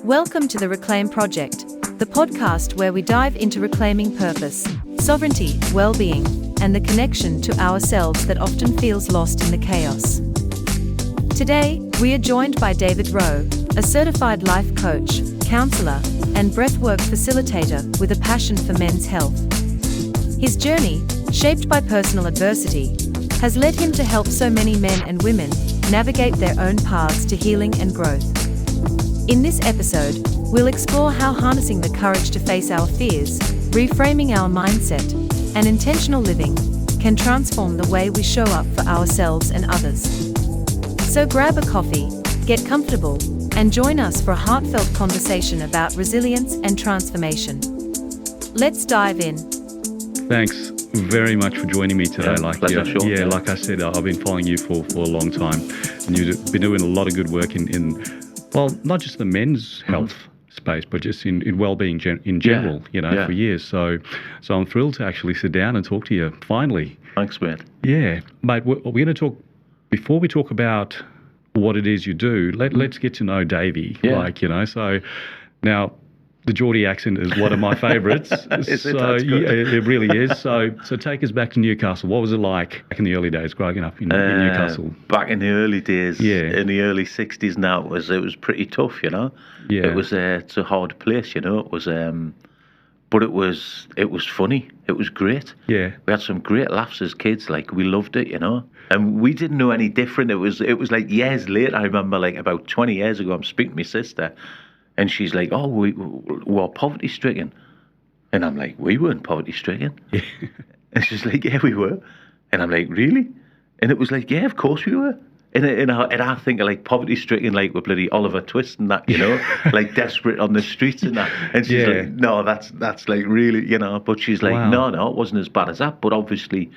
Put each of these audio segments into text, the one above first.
Welcome to the Reclaim Project, the podcast where we dive into reclaiming purpose, sovereignty, well-being, and the connection to ourselves that often feels lost in the chaos. Today, we are joined by Davy Rowe, a certified life coach, counselor, and breathwork facilitator with a passion for men's health. His journey, shaped by personal adversity, has led him to help so many men and women navigate their own paths to healing and growth. In this episode, we'll explore how harnessing the courage to face our fears, reframing our mindset, and intentional living can transform the way we show up for ourselves and others. So grab a coffee, get comfortable, and join us for a heartfelt conversation about resilience and transformation. Let's dive in. Thanks very much for joining me today. Like I said, I've been following you for a long time, and you've been doing a lot of good work in not just the men's health space, but just in well-being in general, for years. So I'm thrilled to actually sit down and talk to you finally. Thanks, man. Yeah, mate, we're going to talk, before we talk about what it is you do, let's get to know Davy. Yeah. So now the Geordie accent is one of my favourites. It really is. So take us back to Newcastle. What was it like back in the early days growing up in Newcastle? Back in the early days, in the early 60s now, it was pretty tough, Yeah. It's a hard place, It was, but it was funny. It was great. Yeah. We had some great laughs as kids. We loved it, And we didn't know any different. It was like years later. I remember about 20 years ago, I'm speaking to my sister, and she's like, "Oh, we're poverty stricken," and I'm like, "We weren't poverty stricken," and she's like, "Yeah, we were," and I'm like, "Really?" And it was like, "Yeah, of course we were." And I think of poverty stricken, with bloody Oliver Twist and that, desperate on the streets and that. And she's like, "No, that's really, But she's like, wow. No, it wasn't as bad as that. But obviously,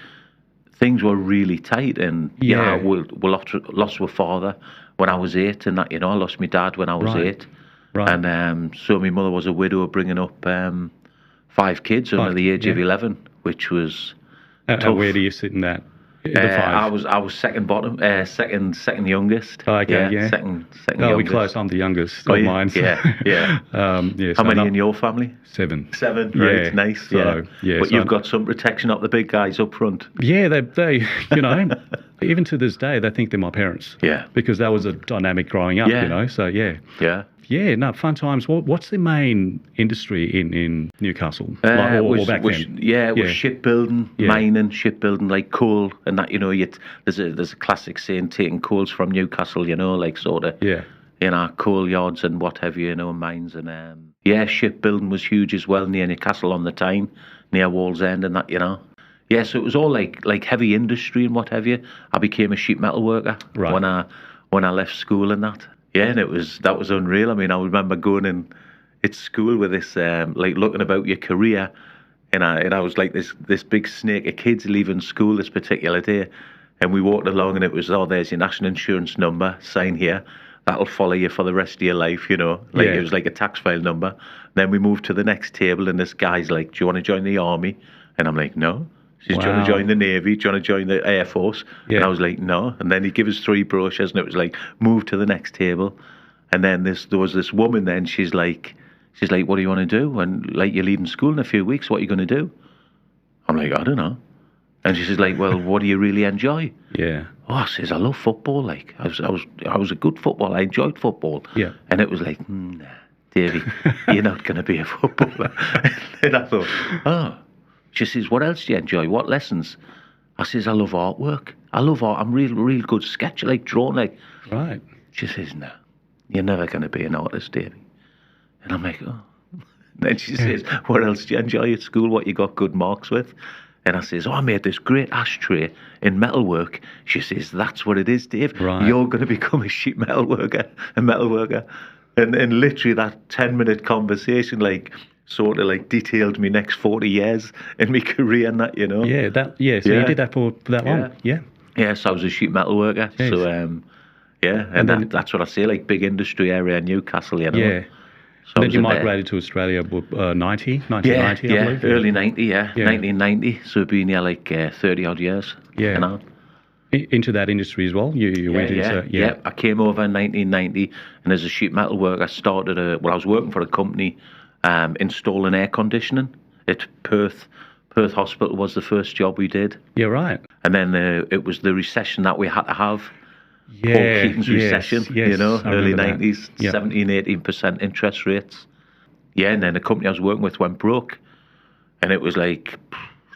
things were really tight, and we lost our father when I was 8, and that, I lost my dad when I was 8. Right. And so my mother was a widow bringing up 5 kids under the age of 11, which was tough. Where do you sit in that? I was second bottom, second youngest. Oh, okay, yeah. Second youngest. youngest. We're close. I'm the youngest of mine. So. Yeah. How many in your family? 7. 7, right, nice. But you've got some protection up the big guys up front. Yeah, they even to this day, they think they're my parents. Yeah. Because that was a dynamic growing up, so yeah. Yeah. Yeah, no, fun times. What's the main industry in Newcastle? Or back then? Yeah, it was shipbuilding, mining, shipbuilding, coal, and that. There's a classic saying, taking coals from Newcastle. Coal yards and what have you, mines and shipbuilding was huge as well near Newcastle on the Tyne, near Wallsend and that. Yeah, so it was all like heavy industry and what have you. I became a sheet metal worker when I left school and that. Yeah, and that was unreal. I mean, I remember going in at school with this, looking about your career, and I was like this big snake of kids leaving school this particular day, and we walked along, and it was, there's your national insurance number, sign here, that'll follow you for the rest of your life, It was like a tax file number. Then we moved to the next table, and this guy's like, "Do you want to join the army?" And I'm like, "No." She's trying to join the Navy, trying to join the Air Force. Yeah. And I was like, "No." And then he'd give us 3 brochures, and it was like, "Move to the next table." And then there was this woman then, she's like, "What do you want to do? And you're leaving school in a few weeks, what are you going to do?" I'm like, "I don't know." And she says "Well, what do you really enjoy?" Yeah. Oh, I says, "I love football. I was a good footballer. I enjoyed football." Yeah. And it was like, "Nah, Davy, you're not going to be a footballer." And I thought, oh. She says, "What else do you enjoy? What lessons?" I says, "I love artwork. I love art. I'm real good sketch, drawing, Right. She says, "No, you're never going to be an artist, Davy." And I'm like, "Oh." Then she says, "What else do you enjoy at school? What you got good marks with?" And I says, "Oh, I made this great ashtray in metalwork." She says, "That's what it is, Dave. Right. You're going to become a sheet metal worker, a metal worker." And literally that 10-minute conversation, sort of detailed me next 40 years in my career and that, Yeah, so you did that for that long? Yeah. Yeah, so I was a sheet metal worker. Jeez. So, and that's what I say, big industry area in Newcastle, Yeah. So then you migrated to Australia, 1990, I believe? Early 90, 1990. So it'd been 30-odd years. Yeah. into that industry as well? You went into... Yeah. I came over in 1990, and as a sheet metal worker, I started I was working for a company installing air conditioning at Perth. Perth Hospital was the first job we did. Yeah, right. And then it was the recession that we had to have. Yeah, Paul Keating's recession, yes, early 90s, Yep. 17, 18% interest rates. Yeah, and then the company I was working with went broke. And it was like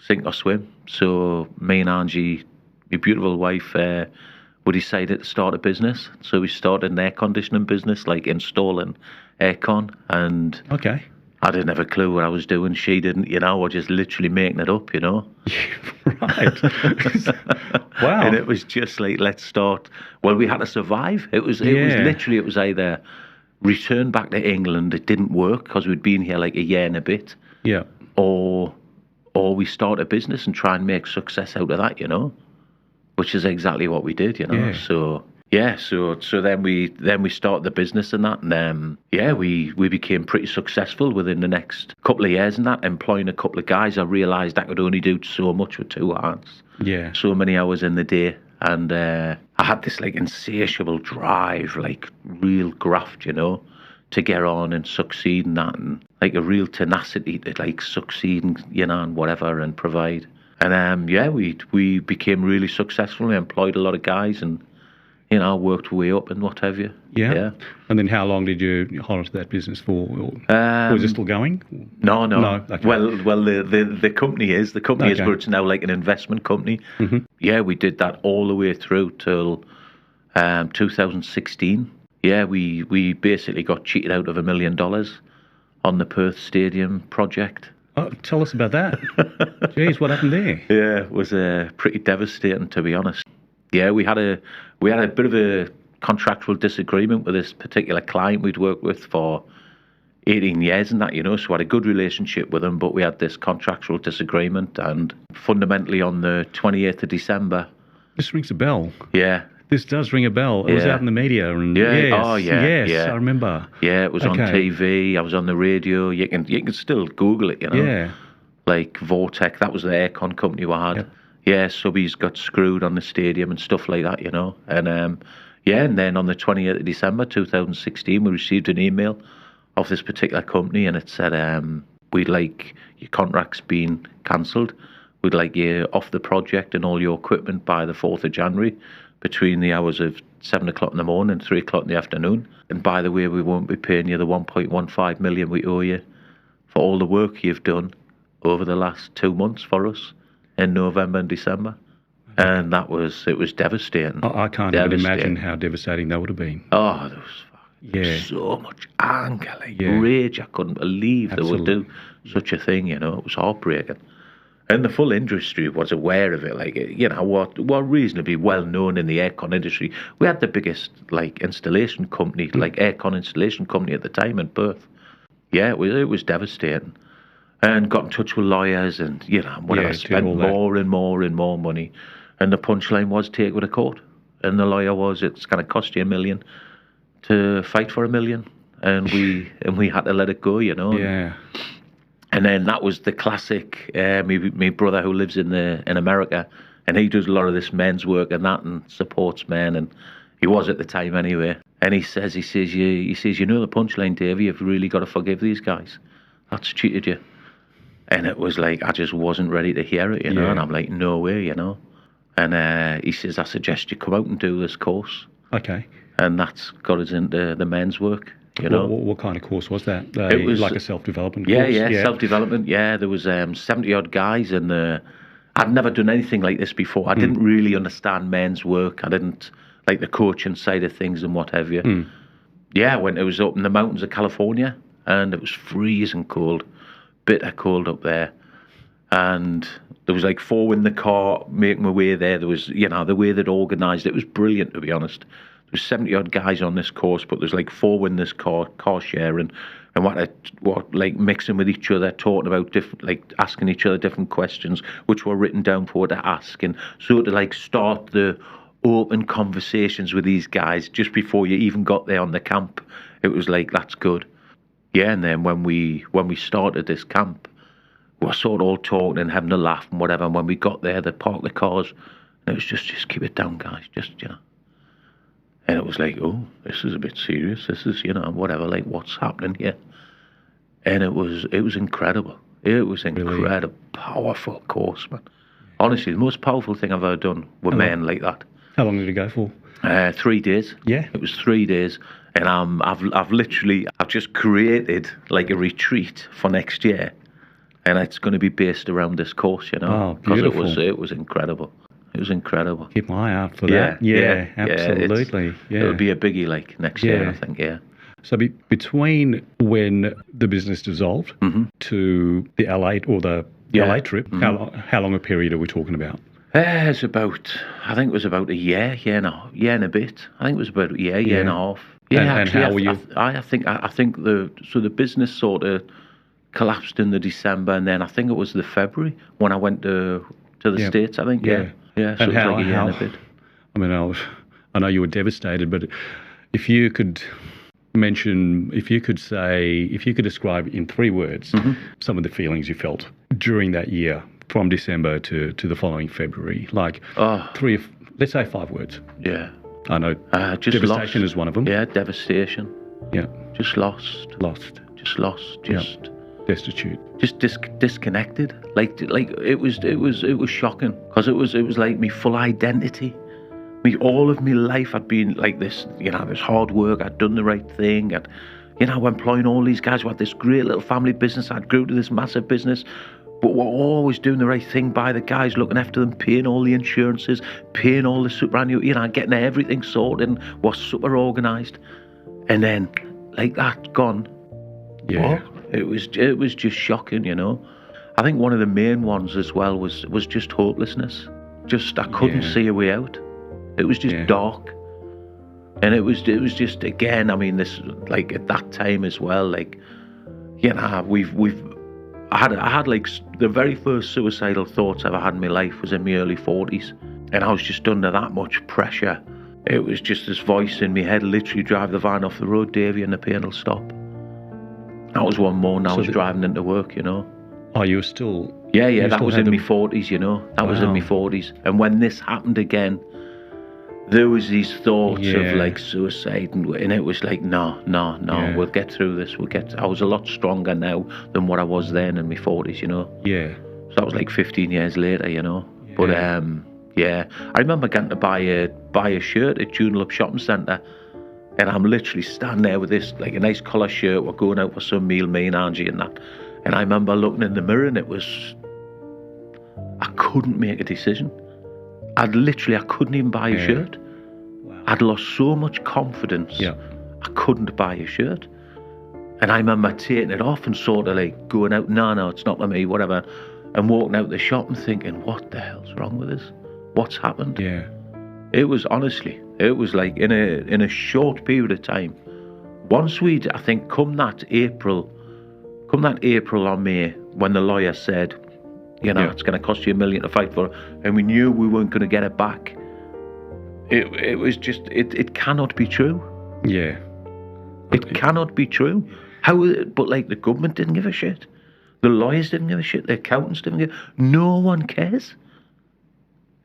sink or swim. So me and Angie, my beautiful wife, we decided to start a business. So we started an air conditioning business, like installing aircon. And Okay. I didn't have a clue what I was doing. She didn't, we're just literally making it up, Right. Wow. And it was just like, let's start. Well, we had to survive. It was either return back to England. It didn't work because we'd been here like a year and a bit. Yeah. Or we start a business and try and make success out of that, which is exactly what we did, Yeah. So then we started the business and that, and we became pretty successful within the next couple of years and that, employing a couple of guys. I realised I could only do so much with two hands, So many hours in the day, and I had this like insatiable drive, like real graft, to get on and succeed in that, and like a real tenacity to like succeed and and whatever and provide. And we became really successful. We employed a lot of guys and worked way up and what have you. Yeah. And then how long did you hold on to that business for? Was it still going? No. Okay. Well, the company is, but it's now like an investment company. Mm-hmm. Yeah, we did that all the way through till 2016. Yeah, we basically got cheated out of $1 million on the Perth Stadium project. Oh, tell us about that. Jeez, what happened there? Yeah, it was pretty devastating, to be honest. Yeah, we had a bit of a contractual disagreement with this particular client we'd worked with for 18 years and that, so we had a good relationship with them, but we had this contractual disagreement, and fundamentally on the 28th of December... This rings a bell. Yeah. This does ring a bell. It was out in the media. And Yes, I remember. Yeah, it was on TV. I was on the radio. You can still Google it, Yeah. Like Vortec, that was the aircon company we had. Yep. Yeah, subbies got screwed on the stadium and stuff like that, And and then on the 28th of December 2016, we received an email of this particular company, and it said, we'd like your contract's been cancelled. We'd like you off the project and all your equipment by the 4th of January between the hours of 7 o'clock in the morning and 3 o'clock in the afternoon. And by the way, we won't be paying you the 1.15 million we owe you for all the work you've done over the last 2 months for us in November and December. And it was devastating. I can't even imagine how devastating that would have been. Oh, there was so much anger, rage. I couldn't believe they would do such a thing, It was heartbreaking. And the full industry was aware of it, what reasonably well known in the aircon industry. We had the biggest installation company, aircon installation company at the time in Perth. Yeah, it was devastating. And got in touch with lawyers and whatever, spent more and more and more money. And the punchline was take it to court. And the lawyer was, it's going to cost you $1 million to fight for $1 million. And we had to let it go, Yeah. And then that was the classic. My brother who lives in America, and he does a lot of this men's work and that, and supports men, and he was at the time anyway. And he says, the punchline, Davey, you've really got to forgive these guys. That's cheated you. And it was like I just wasn't ready to hear it, And I'm like, no way, And he says, I suggest you come out and do this course. Okay. And that's got us into the men's work. What kind of course was that? It was like a self-development course? Yeah, self-development. Yeah, there was 70-odd guys, and I'd never done anything like this before. I didn't really understand men's work. I didn't like the coaching side of things and what have you. Yeah, it was up in the mountains of California, and it was freezing cold, bitter cold up there. And there was 4 in the car making my way there. There was, the way they'd organised it was brilliant, to be honest. There's 70-odd guys on this course, but there's 4 in this car sharing, and what mixing with each other, talking about different, asking each other different questions, which were written down for to ask, and so to start the open conversations with these guys just before you even got there on the camp. It was that's good. Yeah, and then when we started this camp, we were sort of all talking and having a laugh and whatever. And when we got there, they parked the cars. And it was just keep it down, guys, And it was like, oh, this is a bit serious. This is, whatever, like, what's happening here? And it was incredible. It was incredible, powerful course, man. Honestly, the most powerful thing I've ever done with men like that. How long did it go for? 3 days. Yeah. It was 3 days. And I've just created like a retreat for next year. And it's going to be based around this course, Oh, beautiful. Because it was incredible. It was incredible. Keep my eye out for that. Yeah, absolutely. It'll be a biggie like next year, I think, So between when the business dissolved to the LA or the LA trip, how long a period are we talking about? I think it was about a year and a bit. I think it was about a year and a half. Yeah, and how were you? I think the business sort of collapsed in the December, and then I think it was the February when I went to the States. I think, yeah. So and it was like a year and a bit. I mean, I know you were devastated, but if you could describe in 3 words some of the feelings you felt during that year from December to the following February, like let's say 5 words. Yeah. I know just devastation lost. is one of them. Yeah, devastation. Yeah. Just lost. Just lost. Just destitute. Just disconnected. Like it was shocking because it was like my full identity. All of my life I'd been like this, this hard work. I'd done the right thing. I'd, employing all these guys who had this great little family business. I'd grew to this massive business. But we're always doing the right thing by the guys, looking after them, paying all the insurances, paying all the superannuation, getting everything sorted and was super organised. And then, like that, gone. Yeah. What? It was just shocking, I think one of the main ones as well was just hopelessness. I couldn't see a way out. It was just dark. And it was just, again, I mean, this, like, at that time as well, like, I had like the very first suicidal thoughts I've ever had in my life was in my early 40s, and I was just under that much pressure. It was just this voice in my head, literally drive the van off the road, Davy, and the pain will stop. That was one morning I was driving into work, Oh, you were still... Yeah, that was in my 40s, That was in my 40s. And when this happened again, there was these thoughts of like suicide, and it was like, no, we'll get through this. I was a lot stronger now than what I was then in my 40s, Yeah. So that was like 15 years later, Yeah. But I remember getting to buy a shirt at Joondalup Shopping Centre, and I'm literally standing there with this like a nice collar shirt. We're going out for some meal, me and Angie and that. And I remember looking in the mirror, and I couldn't make a decision. I couldn't even buy a shirt. Wow. I'd lost so much confidence. Yeah. I couldn't buy a shirt. And I remember taking it off and sort of like going out, no, it's not for me, whatever. And walking out the shop and thinking, what the hell's wrong with this? What's happened? Yeah. It was like in a short period of time. Once I think come that April or May, when the lawyer said, it's going to cost you $1 million to fight for it, and we knew we weren't going to get it back. It was just, it cannot be true. Yeah. It cannot be true. But like the government didn't give a shit. The lawyers didn't give a shit. The accountants didn't give. No one cares.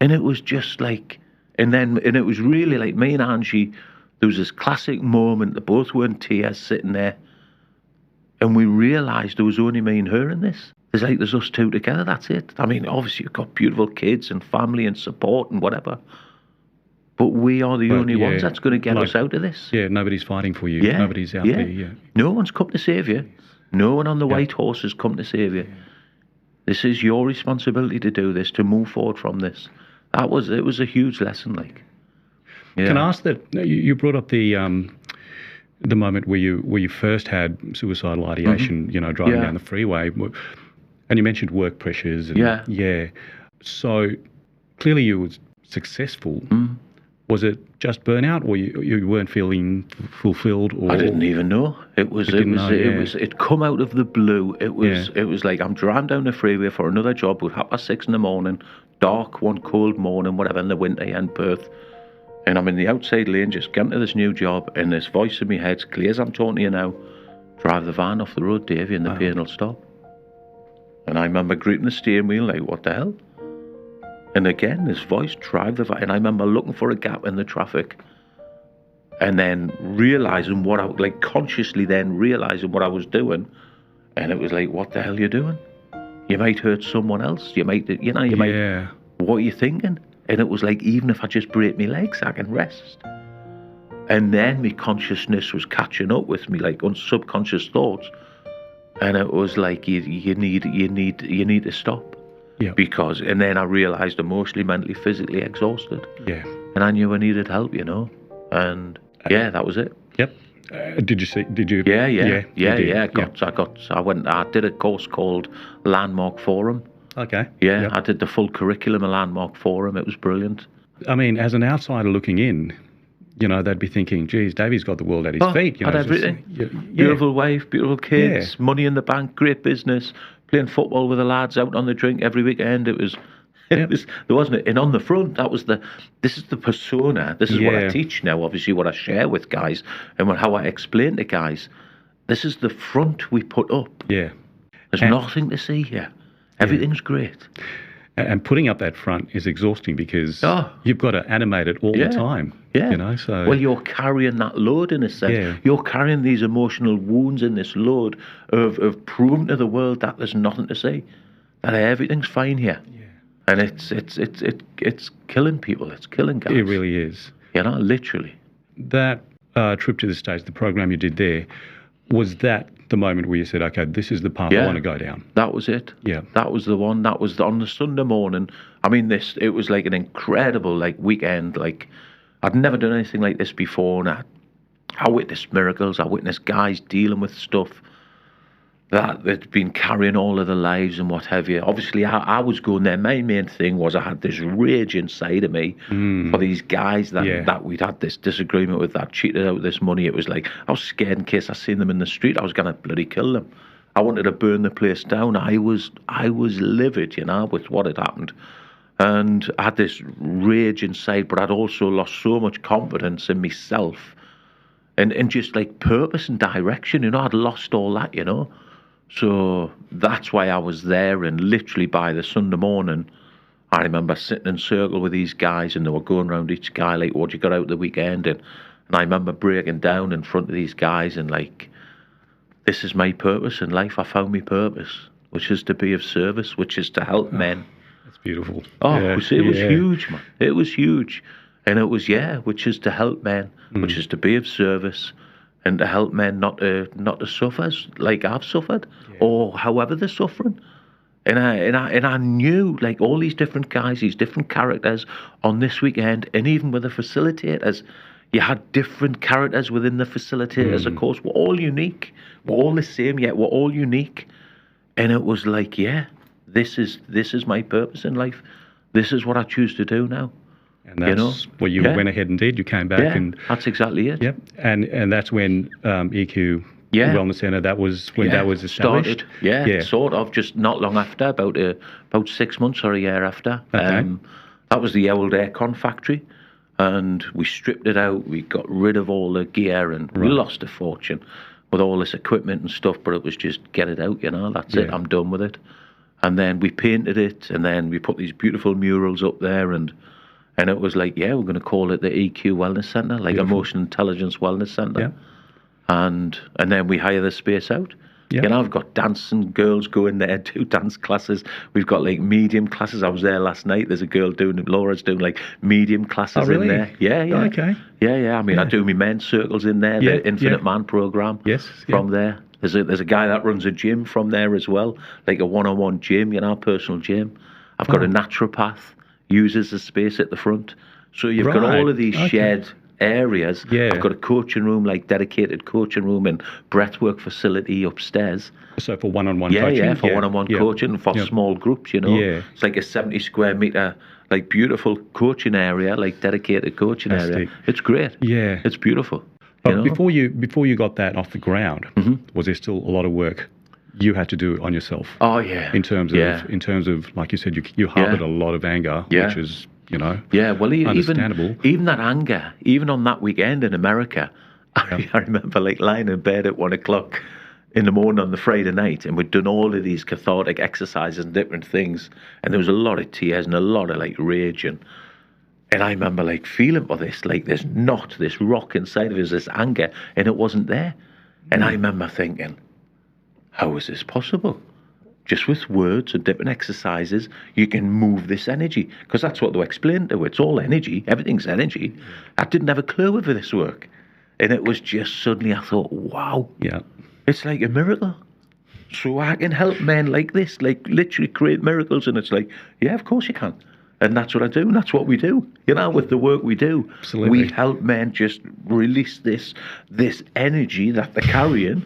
And it was just like, and it was really like me and Angie, there was this classic moment, they both were in tears sitting there, and we realised there was only me and her in this. There's us two together, that's it. I mean, obviously you've got beautiful kids and family and support and whatever, but we are the only ones that's going to get us out of this. Yeah, nobody's fighting for you. Yeah, nobody's out there. Yeah. No one's come to save you. No one on the white horse has come to save you. This is your responsibility to do this, to move forward from this. It was a huge lesson, like. Yeah. Can I ask that you brought up the moment where you first had suicidal ideation, driving down the freeway, and you mentioned work pressures. And, So clearly you were successful. Mm. Was it just burnout, or you weren't feeling fulfilled? Or I didn't even know. It come out of the blue. It was like I'm driving down the freeway for another job at 6:30 in the morning, dark one cold morning, whatever, in the winter in Perth. And I'm in the outside lane just getting to this new job, and this voice in my head, clear as I'm talking to you now, drive the van off the road, Davy, and the pain will stop. And I remember gripping the steering wheel like, what the hell? And again, this voice drive the van. And I remember looking for a gap in the traffic, and then realizing consciously then realizing what I was doing. And it was like, what the hell are you doing? You might hurt someone else. You might. What are you thinking? And it was like, even if I just break my legs, I can rest. And then my consciousness was catching up with me, like subconscious thoughts. And it was like, you need to stop. Yeah. Because, and then I realized emotionally, mentally, physically exhausted. Yeah. And I knew I needed help, And that was it. Yep. Did you see? Did you? Yeah. I did a course called Landmark Forum. Okay. Yeah, Yep. I did the full curriculum of Landmark Forum. It was brilliant. I mean, as an outsider looking in, they'd be thinking, geez, Davy's got the world at his feet. Had everything. Beautiful wife, beautiful kids, money in the bank, great business, playing football with the lads, out on the drink every weekend. There wasn't it. And on the front, this is the persona. This is what I teach now, obviously what I share with guys and how I explain to guys. This is the front we put up. Yeah. There's nothing to see here. Everything's great. And putting up that front is exhausting because you've got to animate it all the time. Yeah. So well, you're carrying that load in a sense. Yeah. You're carrying these emotional wounds in this load of proving to the world that there's nothing to see, that everything's fine here. Yeah. And it's killing people. It's killing guys. It really is. Literally. That trip to the States, the program you did there, was that the moment where you said, okay, this is the path I want to go down? That was it. Yeah. That was the one. That was on the Sunday morning. I mean, it was like an incredible weekend. Like, I'd never done anything like this before. And I witnessed miracles. I witnessed guys dealing with stuff that they'd been carrying all of their lives and what have you. Obviously, I was going there. My main thing was I had this rage inside of me for these guys that we'd had this disagreement with, that cheated out this money. It was like, I was scared in case I seen them in the street, I was going to bloody kill them. I wanted to burn the place down. I was livid, with what had happened. And I had this rage inside, but I'd also lost so much confidence in myself and just like purpose and direction. I'd lost all that, So that's why I was there, and literally by the Sunday morning, I remember sitting in circle with these guys, and they were going around each guy like, what you got out the weekend? And I remember breaking down in front of these guys and like, this is my purpose in life. I found my purpose, which is to be of service, which is to help men. That's beautiful. It was huge, man. It was huge. And it was, which is to help men, which is to be of service, and to help men not to suffer like I've suffered, or however they're suffering. And I knew like all these different guys, these different characters on this weekend, and even with the facilitators, you had different characters within the facilitators. Of course, we're all unique. We're all the same, yet we're all unique. And it was like, this is my purpose in life. This is what I choose to do now. And that's what you went ahead and did. You came back and that's exactly it. Yep. And that's when EQ Wellness Centre, that was when that was established. Started, sort of, just not long after, about 6 months or a year after. Okay. That was the old aircon factory, and we stripped it out. We got rid of all the gear, and we lost a fortune with all this equipment and stuff, but it was just get it out, that's it, I'm done with it. And then we painted it, and then we put these beautiful murals up there, and it was like, we're going to call it the EQ Wellness Centre, like Emotion Intelligence Wellness Centre. Yeah. And then we hire the space out. Yeah. I've got dancing girls go in there, do dance classes. We've got like medium classes. I was there last night. There's a girl Laura's doing like medium classes in there. Yeah. Okay. Yeah. I mean, I do my men's circles in there, the Infinite Man program. Yes. From there. There's a guy that runs a gym from there as well, like a one-on-one gym, personal gym. I've got a naturopath, uses the space at the front. So you've got all of these shared areas. Yeah. I've got a coaching room, like dedicated coaching room and breathwork facility upstairs. So for one-on-one coaching? Yeah, for one-on-one coaching, for small groups, Yeah. It's like a 70 square metre, like beautiful coaching area, like dedicated coaching area. It's great. Yeah. It's beautiful. But before you got that off the ground, was there still a lot of work you had to do on yourself? Oh yeah. In terms of like you said, you harbored a lot of anger, which is understandable. Even that anger, even on that weekend in America, I remember like lying in bed at 1 o'clock in the morning on the Friday night, and we'd done all of these cathartic exercises and different things, and there was a lot of tears and a lot of like rage, and I remember like feeling for this, like this knot, this rock inside of us, this anger, and it wasn't there. And I remember thinking, how is this possible? Just with words and different exercises, you can move this energy, because that's what they explained to. It's all energy, everything's energy. I didn't have a clue whether this worked, and it was just suddenly I thought, wow, Yeah. it's like a miracle. So I can help men like this, like literally create miracles. And it's like, yeah, of course you can. And that's what I do. And that's what we do. You know, with the work we do. Absolutely. We help men just release this energy that they're carrying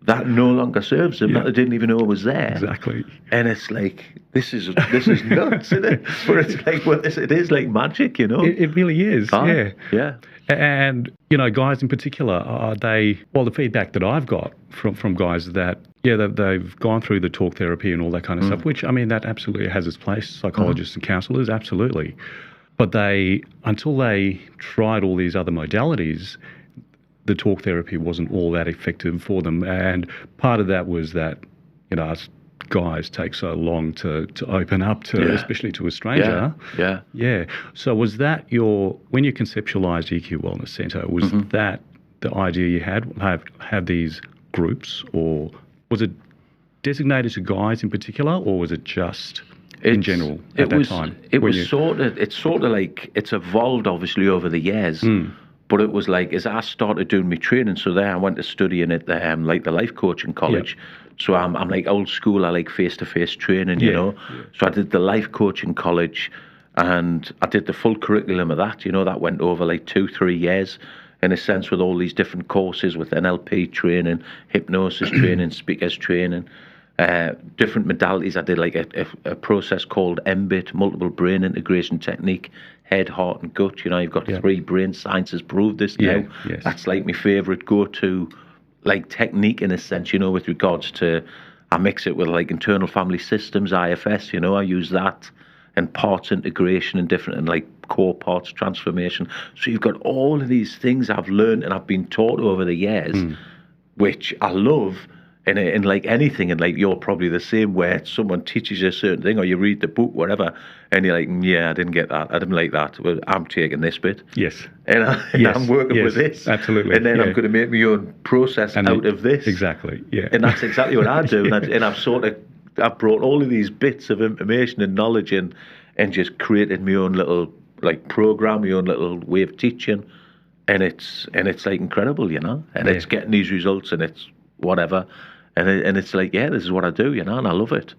that no longer serves them, that they didn't even know was there. Exactly. And it's like, this is nuts, isn't it? But it's like, well, it is like magic, you know? It really is, yeah. Yeah. And, you know, guys in particular, the feedback that I've got from guys that, they've gone through the talk therapy and all that kind of stuff, which, I mean, that absolutely has its place, psychologists and counsellors, absolutely. But until they tried all these other modalities, the talk therapy wasn't all that effective for them. And part of that was that, you know, us guys take so long to open up to, especially to a stranger. Yeah. So was that when you conceptualized EQ Wellness Centre, was that the idea you had, have these groups, or was it designated to guys in particular, or was it just in general at that time? It's sort of like, it's evolved obviously over the years. But it was like, as I started doing my training, so there I went to studying at the like the life coaching college. So I'm like old school. I like face-to-face training, you know. So I did the life coaching college, and I did the full curriculum of that. You know, that went over like 2-3 years, in a sense, with all these different courses, with NLP training, hypnosis training, speakers training, different modalities. I did like a process called MBIT, multiple brain integration technique. Head, heart, and gut. You know, you've got 3 brain sciences proved this now. Yes. That's like my favourite go-to, like technique in a sense. You know, with regards to, I mix it with like internal family systems, IFS. You know, I use that, and parts integration and different, and like core parts transformation. So you've got all of these things I've learned and I've been taught over the years, which I love. And like anything, and like you're probably the same, where someone teaches you a certain thing, or you read the book, whatever, and you're like, yeah, I didn't get that, I didn't like that. Well, I'm taking this bit, and I'm working with this, absolutely, and then I'm going to make my own process out of this, exactly, and that's exactly what I do. And I've brought all of these bits of information and knowledge in, and just created my own little like program, my own little way of teaching, and it's like incredible, you know, and it's getting these results, and it's whatever. And it's like, yeah, this is what I do, you know, and I love it.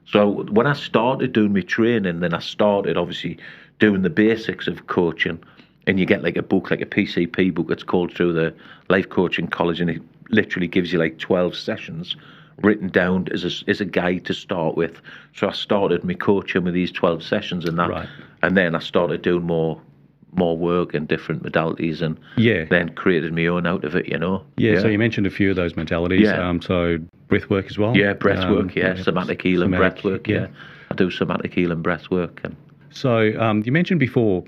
So when I started doing my training, then I started obviously doing the basics of coaching, and you get like a book, like a PCP book, it's called, through the Life Coaching College, and it literally gives you like 12 sessions written down as a guide to start with. So I started my coaching with these 12 sessions and that, and then I started doing more work and different modalities, and then created my own out of it, you know. So you mentioned a few of those modalities, so breath work as well. Breath work, somatic healing, breath work, I do somatic healing, breath work. And so you mentioned before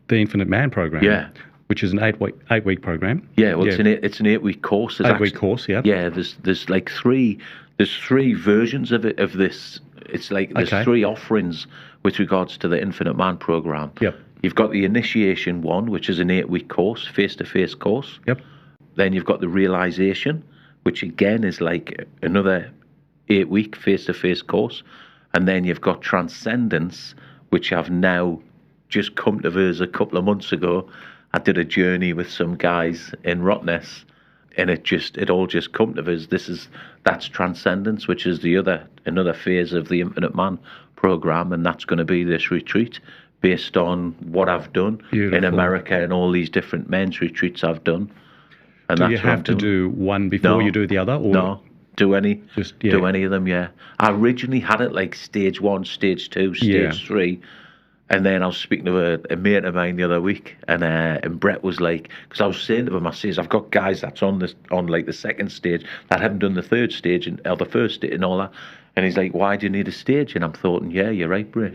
the Infinite Man program, which is an 8-week program. It's an 8-week course. 8-week course, there's like three versions of it, of this. It's like there's 3 offerings with regards to the Infinite Man program. You've got the initiation one, which is an 8-week course, face-to-face course. Then you've got the realization, which again is like another 8-week face-to-face course. And then you've got transcendence, which I've now just come to us a couple of months ago. I did a journey with some guys in Rottnest, and it all just come to us. That's transcendence, which is another phase of the Infinite Man program, and that's going to be this retreat, based on what I've done in America and all these different men's retreats I've done. And do you have to do one before you do the other? Or? No, do any of them, I originally had it like stage 1, stage 2, stage 3. And then I was speaking to a mate of mine the other week, and Brett was like, because I was saying to him, I says, I've got guys that's on like the second stage that haven't done the third stage or the first stage and all that. And he's like, why do you need a stage? And I'm thoughting, yeah, you're right, Bray.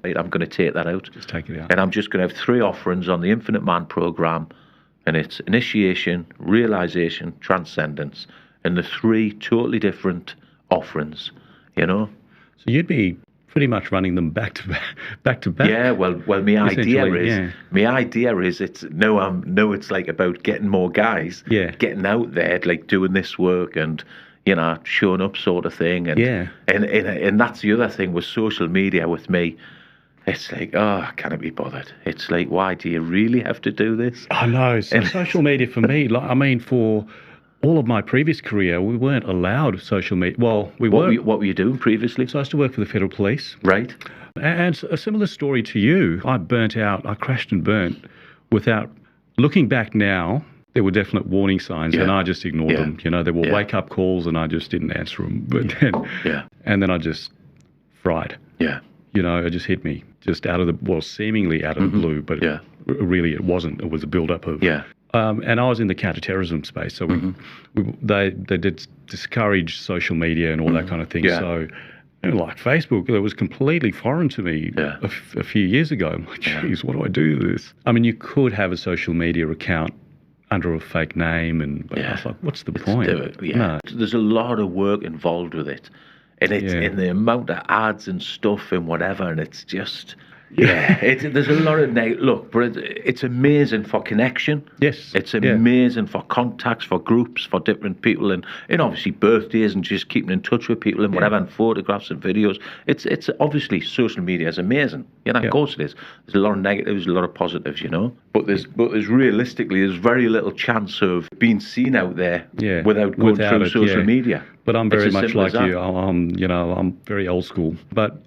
Right, I'm going to take that out. Just take it out. And I'm just going to have 3 offerings on the Infinite Man program, and it's initiation, realization, transcendence. and the three totally different offerings, you know. So you'd be pretty much running them back to back. Yeah, well, my idea is it's like about getting more guys, getting out there, like doing this work and, you know, showing up sort of thing. And and that's the other thing with social media with me. It's like, I can't be bothered. It's like, why do you really have to do this? I know. So social media for me, like, I mean, for all of my previous career, we weren't allowed social media. Well, we were. What were you doing previously? So I used to work for the Federal Police. Right. And a similar story to you. I burnt out. I crashed and burnt without looking back now. There were definite warning signs, and I just ignored them. You know, there were wake-up calls, and I just didn't answer them. But and then I just fried. Yeah. You know, it just hit me, just out of the, well, seemingly out of the blue, but really it wasn't. It was a build-up of. Yeah. And I was in the counter-terrorism space, so they did discourage social media and all that kind of thing. Yeah. So, you know, like Facebook, it was completely foreign to me a few years ago. I'm like, geez, what do I do with this? I mean, you could have a social media account under a fake name, but I was like, what's the point? No. There's a lot of work involved with it, and it's in the amount of ads and stuff and whatever, and it's just. There's a lot of look, but it's amazing for connection. Yes, it's amazing for contacts, for groups, for different people, and obviously birthdays and just keeping in touch with people and whatever, and photographs and videos. It's obviously social media is amazing. You know, of course it is. There's a lot of negatives, a lot of positives. You know, but there's realistically there's very little chance of being seen out there without going through social media. But I'm very much like you. I'm very old school, but.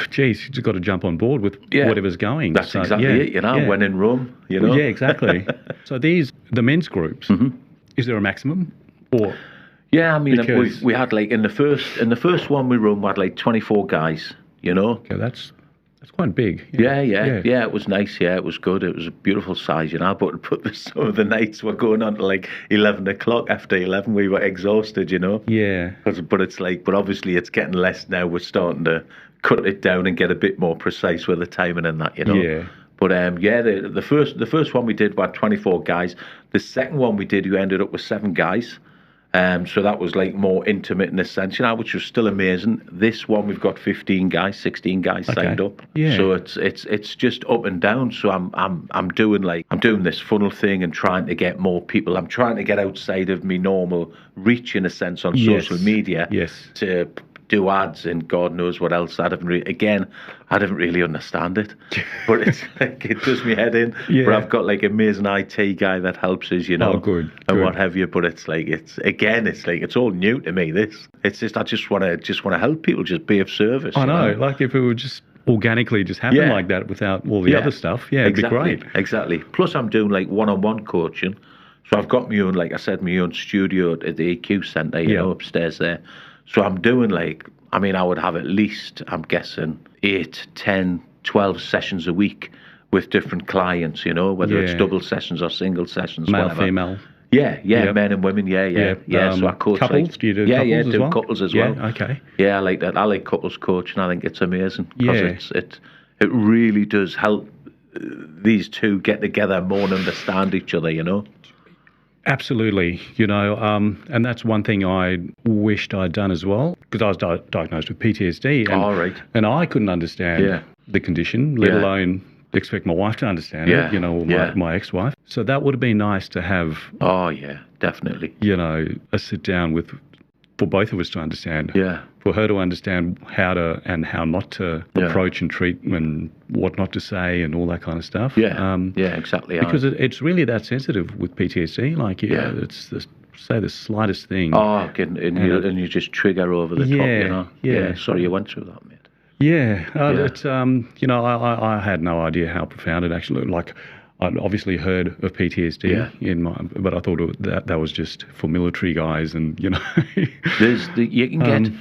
Geez, you just got to jump on board with whatever's going. That's exactly it, you know, when in Rome, you know. Yeah, exactly. So the men's groups, is there a maximum? Or I mean, we had like in the first one we run, we had like 24 guys, you know. Okay, that's quite big. Yeah, it was nice. Yeah, it was good. It was a beautiful size, you know. But some of the nights were going on to like 11 o'clock. After 11, we were exhausted, you know. Yeah. But it's like, but obviously it's getting less now. We're starting to cut it down and get a bit more precise with the timing and that, you know. Yeah. But the first one we did we had 24 guys. The second one we did, you ended up with 7 guys. So that was like more intimate in a sense, you know, which was still amazing. This one we've got 15 guys, 16 guys signed up. Yeah. So it's just up and down. So I'm doing this funnel thing and trying to get more people. I'm trying to get outside of me normal reach in a sense on social media. Yes. To do ads and God knows what else. I didn't really understand it, but it's like it does me head in. Yeah. But I've got like amazing IT guy that helps us, you know, and what have you. But it's like it's all new to me. It's just I just want to help people, just be of service. I know, like if it would just organically just happen like that without all the other stuff. Yeah, it'd be great. Exactly. Plus, I'm doing like one-on-one coaching, so I've got my own, like I said, my own studio at the EQ Centre, you know, upstairs there. So I'm doing I would have at least, I'm guessing, 8, 10, 12 sessions a week with different clients, you know, whether it's double sessions or single sessions, male, whatever. Female. Yeah, men and women, so I coach couples. Do you do couples as well? Couples as well. Yeah, okay. Yeah, I like that. I like couples coaching. I think it's amazing because it really does help these two get together more and understand each other, you know. Absolutely, you know, and that's one thing I wished I'd done as well, because I was diagnosed with PTSD, and I couldn't understand the condition, let alone expect my wife to understand it, you know, or my ex-wife. So that would have been nice to have. Oh yeah, definitely. You know, a sit down for both of us to understand. Yeah. For her to understand how to and how not to approach and treat and what not to say and all that kind of stuff. Yeah. Exactly. Because it's really that sensitive with PTSD. Like, it's the slightest thing. Oh, and you just trigger over the top, you know. Yeah. Sorry you went through that, mate. Yeah. It's you know, I had no idea how profound it actually. Like, I'd obviously heard of PTSD but I thought that was just for military guys, and you know. You can get.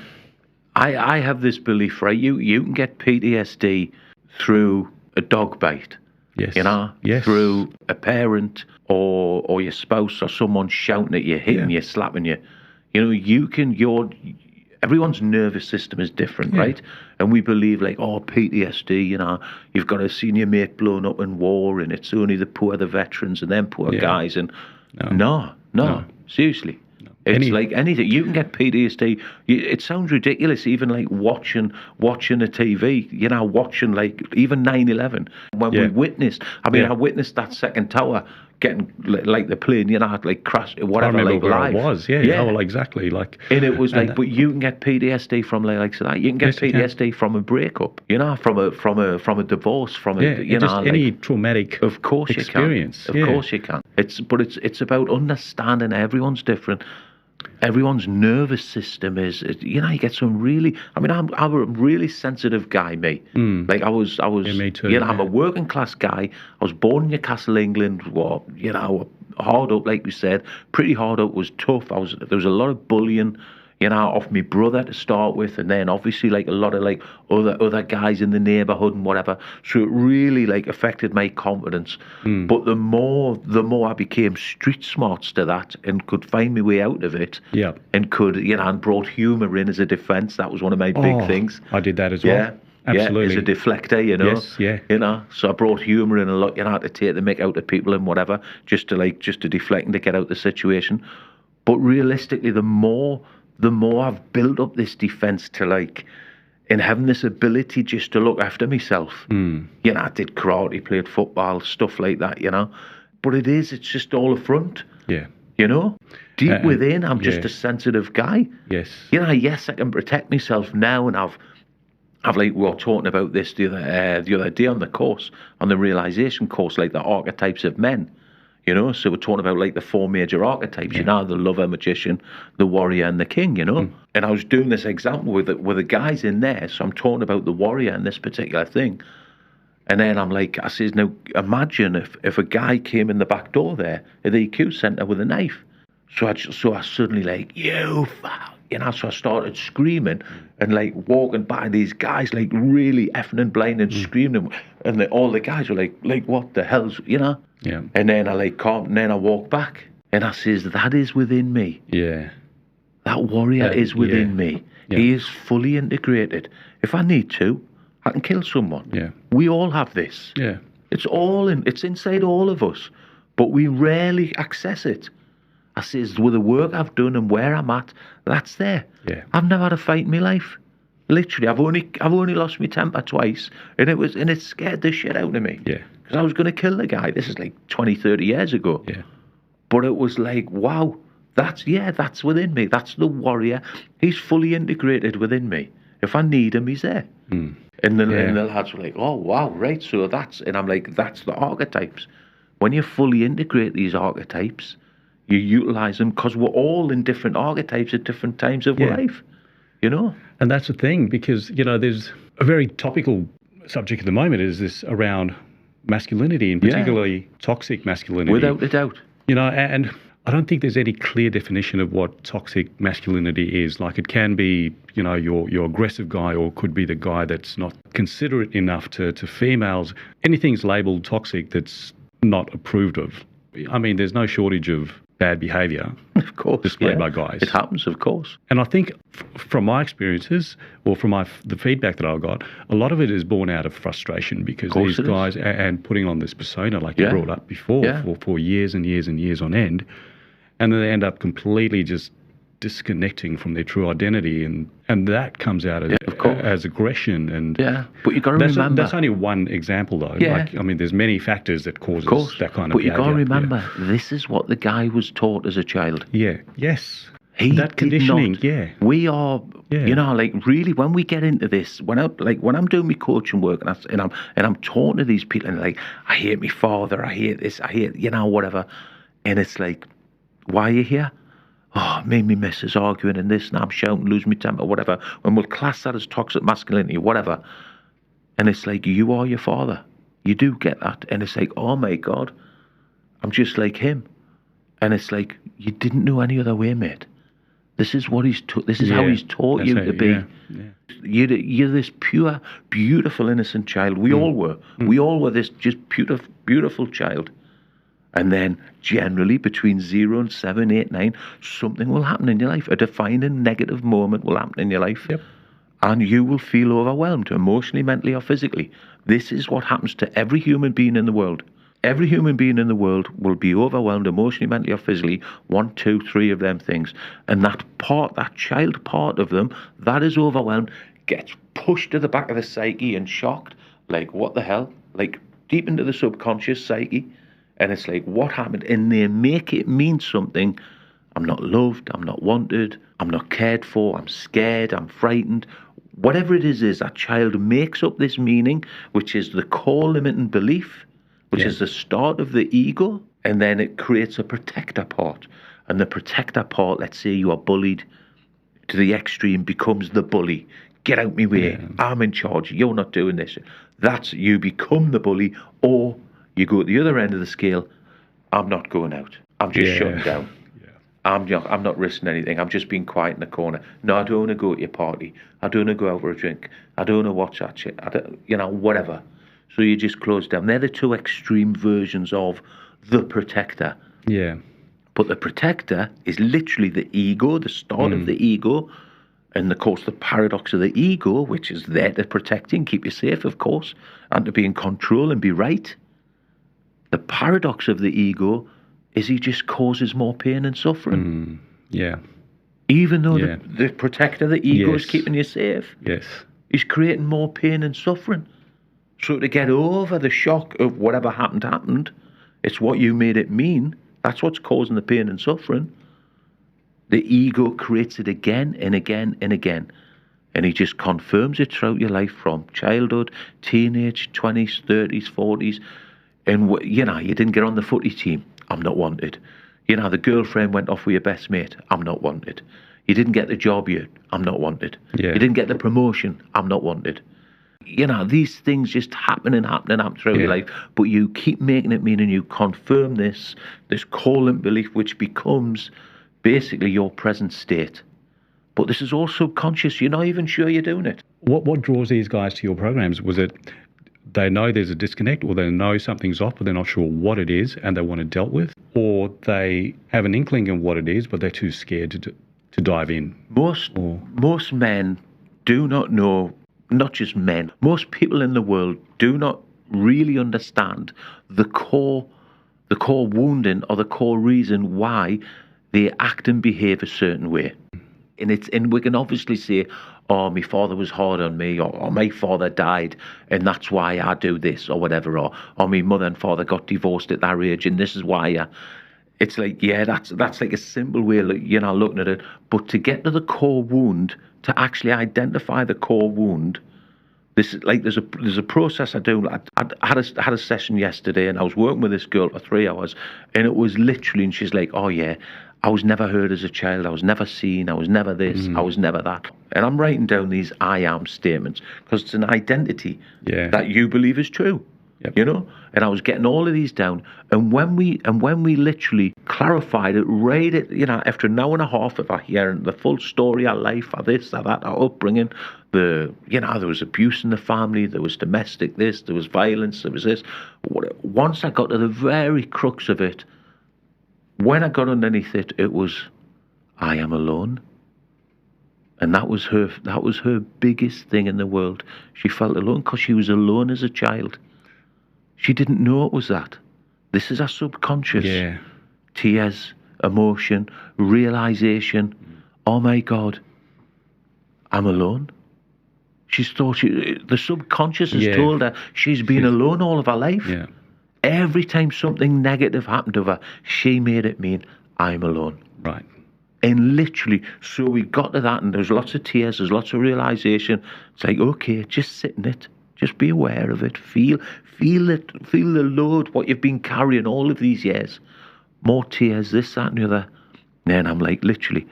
I have this belief, right? You can get PTSD through a dog bite. Yes. You know? Yes. Through a parent or your spouse or someone shouting at you, hitting you, slapping you. You know, everyone's nervous system is different, right? And we believe like, PTSD, you know, you've got a senior mate blown up in war and it's only the veterans and them poor guys. And no, seriously. It's like anything. You can get PTSD. It sounds ridiculous, even like watching a TV, you know, watching like even 9/11. When we witnessed, I witnessed that second tower getting like the plane, you know, like crashed, whatever, I remember like where live. I was, yeah. Oh, well, exactly. Like, and it was like, but you can get PTSD from like so that. You can get PTSD from a breakup, you know, from a divorce, from a you know, just any traumatic of course experience. You can. Of course you can. It's about understanding everyone's different. Everyone's nervous system is, you know, you get some really. I mean, I'm a really sensitive guy, me. Like I was. Yeah, me too. You know, I'm a working class guy. I was born in Newcastle, England. Well, you know, hard up, like we said, pretty hard up. Was tough. There was a lot of bullying, you know, off my brother to start with, and then obviously like a lot of like other guys in the neighbourhood and whatever. So it really like affected my confidence. But the more I became street smarts to that and could find my way out of it, and could, you know, and brought humour in as a defence. That was one of my big things. I did that as well. Yeah. Absolutely. Yeah, as a deflector, you know. Yes, yeah. You know, so I brought humour in a lot, you know, to take the mick out of people and whatever, just to deflect and to get out the situation. But realistically, the more I've built up this defence to like, in having this ability just to look after myself. You know, I did karate, played football, stuff like that, you know. But it's just all a front. Yeah. You know? Deep within, I'm just a sensitive guy. Yes. You know, yes, I can protect myself now, and I've like, we were talking about this the other day on the course, on the realisation course, like the archetypes of men. You know, so we're talking about like the 4 major archetypes, you know, the lover, magician, the warrior, and the king, you know. And I was doing this example with the guys in there, so I'm talking about the warrior in this particular thing. And then I'm like, I says, now imagine if a guy came in the back door there at the EQ centre with a knife. So I suddenly like, you fuck, you know, so I started screaming and like walking by these guys, like really effing and blind and screaming. And all the guys were like, what the hell's, you know? Yeah. And then I like calm, and then I walk back and I says, that is within me. Yeah. That warrior is within me. Yeah. He is fully integrated. If I need to, I can kill someone. Yeah. We all have this. Yeah. It's inside all of us, but we rarely access it. I says, with the work I've done and where I'm at, that's there. Yeah. I've never had a fight in my life. Literally, I've only lost my temper twice, and it scared the shit out of me. Yeah. Because I was going to kill the guy. This is like 20, 30 years ago. Yeah. But it was like, wow, that's within me. That's the warrior. He's fully integrated within me. If I need him, he's there. And the lads were like, oh, wow, right. So and I'm like, that's the archetypes. When you fully integrate these archetypes, you utilise them, because we're all in different archetypes at different times of life, you know? And that's the thing, because, you know, there's a very topical subject at the moment is this around masculinity, and particularly toxic masculinity. Without a doubt. You know, and I don't think there's any clear definition of what toxic masculinity is. Like, it can be, you know, your aggressive guy, or could be the guy that's not considerate enough to females. Anything's labelled toxic that's not approved of. I mean, there's no shortage of bad behaviour, of course, displayed by guys. It happens, of course. And I think from my experiences, or from the feedback that I got, a lot of it is born out of frustration, because these guys and putting on this persona, like you brought up before, for years and years and years on end, and then they end up completely just disconnecting from their true identity, and that comes out as aggression. And but you got to remember, that's only one example, though. Like, I mean, there's many factors that causes that kind of But you got to behaviour. remember, this is what the guy was taught as a child. Yes. That conditioning. We are, you know, like really, when we get into this, when I'm doing my coaching work and I'm talking to these people, and like, I hate my father, I hate this, I hate, you know, whatever, and it's like, why are you here? Oh, me and my missus arguing and this, and I'm shouting, lose my temper, whatever. And we'll class that as toxic masculinity, whatever. And it's like, you are your father. You do get that. And it's like, oh my God, I'm just like him. And it's like, you didn't know any other way, mate. This is what this is how he's taught you to be. You're this pure, beautiful, innocent child. We all were. We all were this just beautiful child. And then generally between 0 and 7, 8, 9, something will happen in your life. A defining negative moment will happen in your life. Yep. And you will feel overwhelmed, emotionally, mentally, or physically. This is what happens to every human being in the world. Every human being in the world will be overwhelmed emotionally, mentally, or physically. 1, 2, 3 of them things. And that child part of them that is overwhelmed gets pushed to the back of the psyche and shocked. Like, what the hell? Like, deep into the subconscious psyche. And it's like, what happened? And they make it mean something. I'm not loved. I'm not wanted. I'm not cared for. I'm scared. I'm frightened. Whatever it is that child makes up this meaning, which is the core limiting belief, which is the start of the ego, and then it creates a protector part. And the protector part, let's say you are bullied to the extreme, becomes the bully. Get out my way. Yeah. I'm in charge. You're not doing this. That's you become the bully, or you go at the other end of the scale. I'm not going out. I'm just shutting down. I'm not risking anything. I'm just being quiet in the corner. No, I don't want to go to your party. I don't want to go out for a drink. I don't want to watch that shit. Whatever. So you just close down. They're the two extreme versions of the protector. Yeah. But the protector is literally the ego, the start of the ego. And, of course, the paradox of the ego, which is there to protect you and keep you safe, of course, and to be in control and be right. The paradox of the ego is he just causes more pain and suffering. Yeah. Even though the protector, the ego, is keeping you safe. Yes. He's creating more pain and suffering. So to get over the shock of whatever happened, it's what you made it mean. That's what's causing the pain and suffering. The ego creates it again and again and again. And he just confirms it throughout your life from childhood, teenage, 20s, 30s, 40s. And, you didn't get on the footy team. I'm not wanted. The girlfriend went off with your best mate. I'm not wanted. You didn't get the job yet. I'm not wanted. Yeah. You didn't get the promotion. I'm not wanted. These things just happen throughout your life, but you keep making it mean, and you confirm this core belief, which becomes basically your present state. But this is all subconscious. You're not even sure you're doing it. What draws these guys to your programs? Was it they know there's a disconnect, or they know something's off, but they're not sure what it is and they want it dealt with? Or they have an inkling of what it is, but they're too scared to dive in? Most men do not know. Not just men, most people in the world do not really understand the core wounding or the core reason why they act and behave a certain way. And we can obviously say, oh, my father was hard on me, or my father died and that's why I do this, or whatever, or my mother and father got divorced at that age and this is why it's like, that's like a simple way of looking at it. But to get to the core wound, to actually identify the core wound, this is like there's a process I do. I had a session yesterday, and I was working with this girl for 3 hours, and it was literally, and she's like, oh yeah, I was never heard as a child, I was never seen, I was never this, I was never that. And I'm writing down these I am statements because it's an identity that you believe is true. Yep. And I was getting all of these down, and when we literally clarified it, read it, after an hour and a half of hearing the full story, our life, our this, our that, our upbringing, there was abuse in the family, there was domestic this, there was violence, there was this. Once I got to the very crux of it, when I got underneath it, it was, I am alone. And that was her biggest thing in the world. She felt alone because she was alone as a child. She didn't know it was that. This is her subconscious. Yeah. Tears, emotion, realization. Oh my God, I'm alone. She's thought the subconscious has told her she's been alone all of her life. Yeah. Every time something negative happened to her, she made it mean, I'm alone. Right. And literally, so we got to that, and there's lots of tears, there's lots of realization. It's like, okay, just sit in it. Just be aware of it. Feel it. Feel the load, what you've been carrying all of these years. More tears, this, that, and the other. And then I'm like, literally,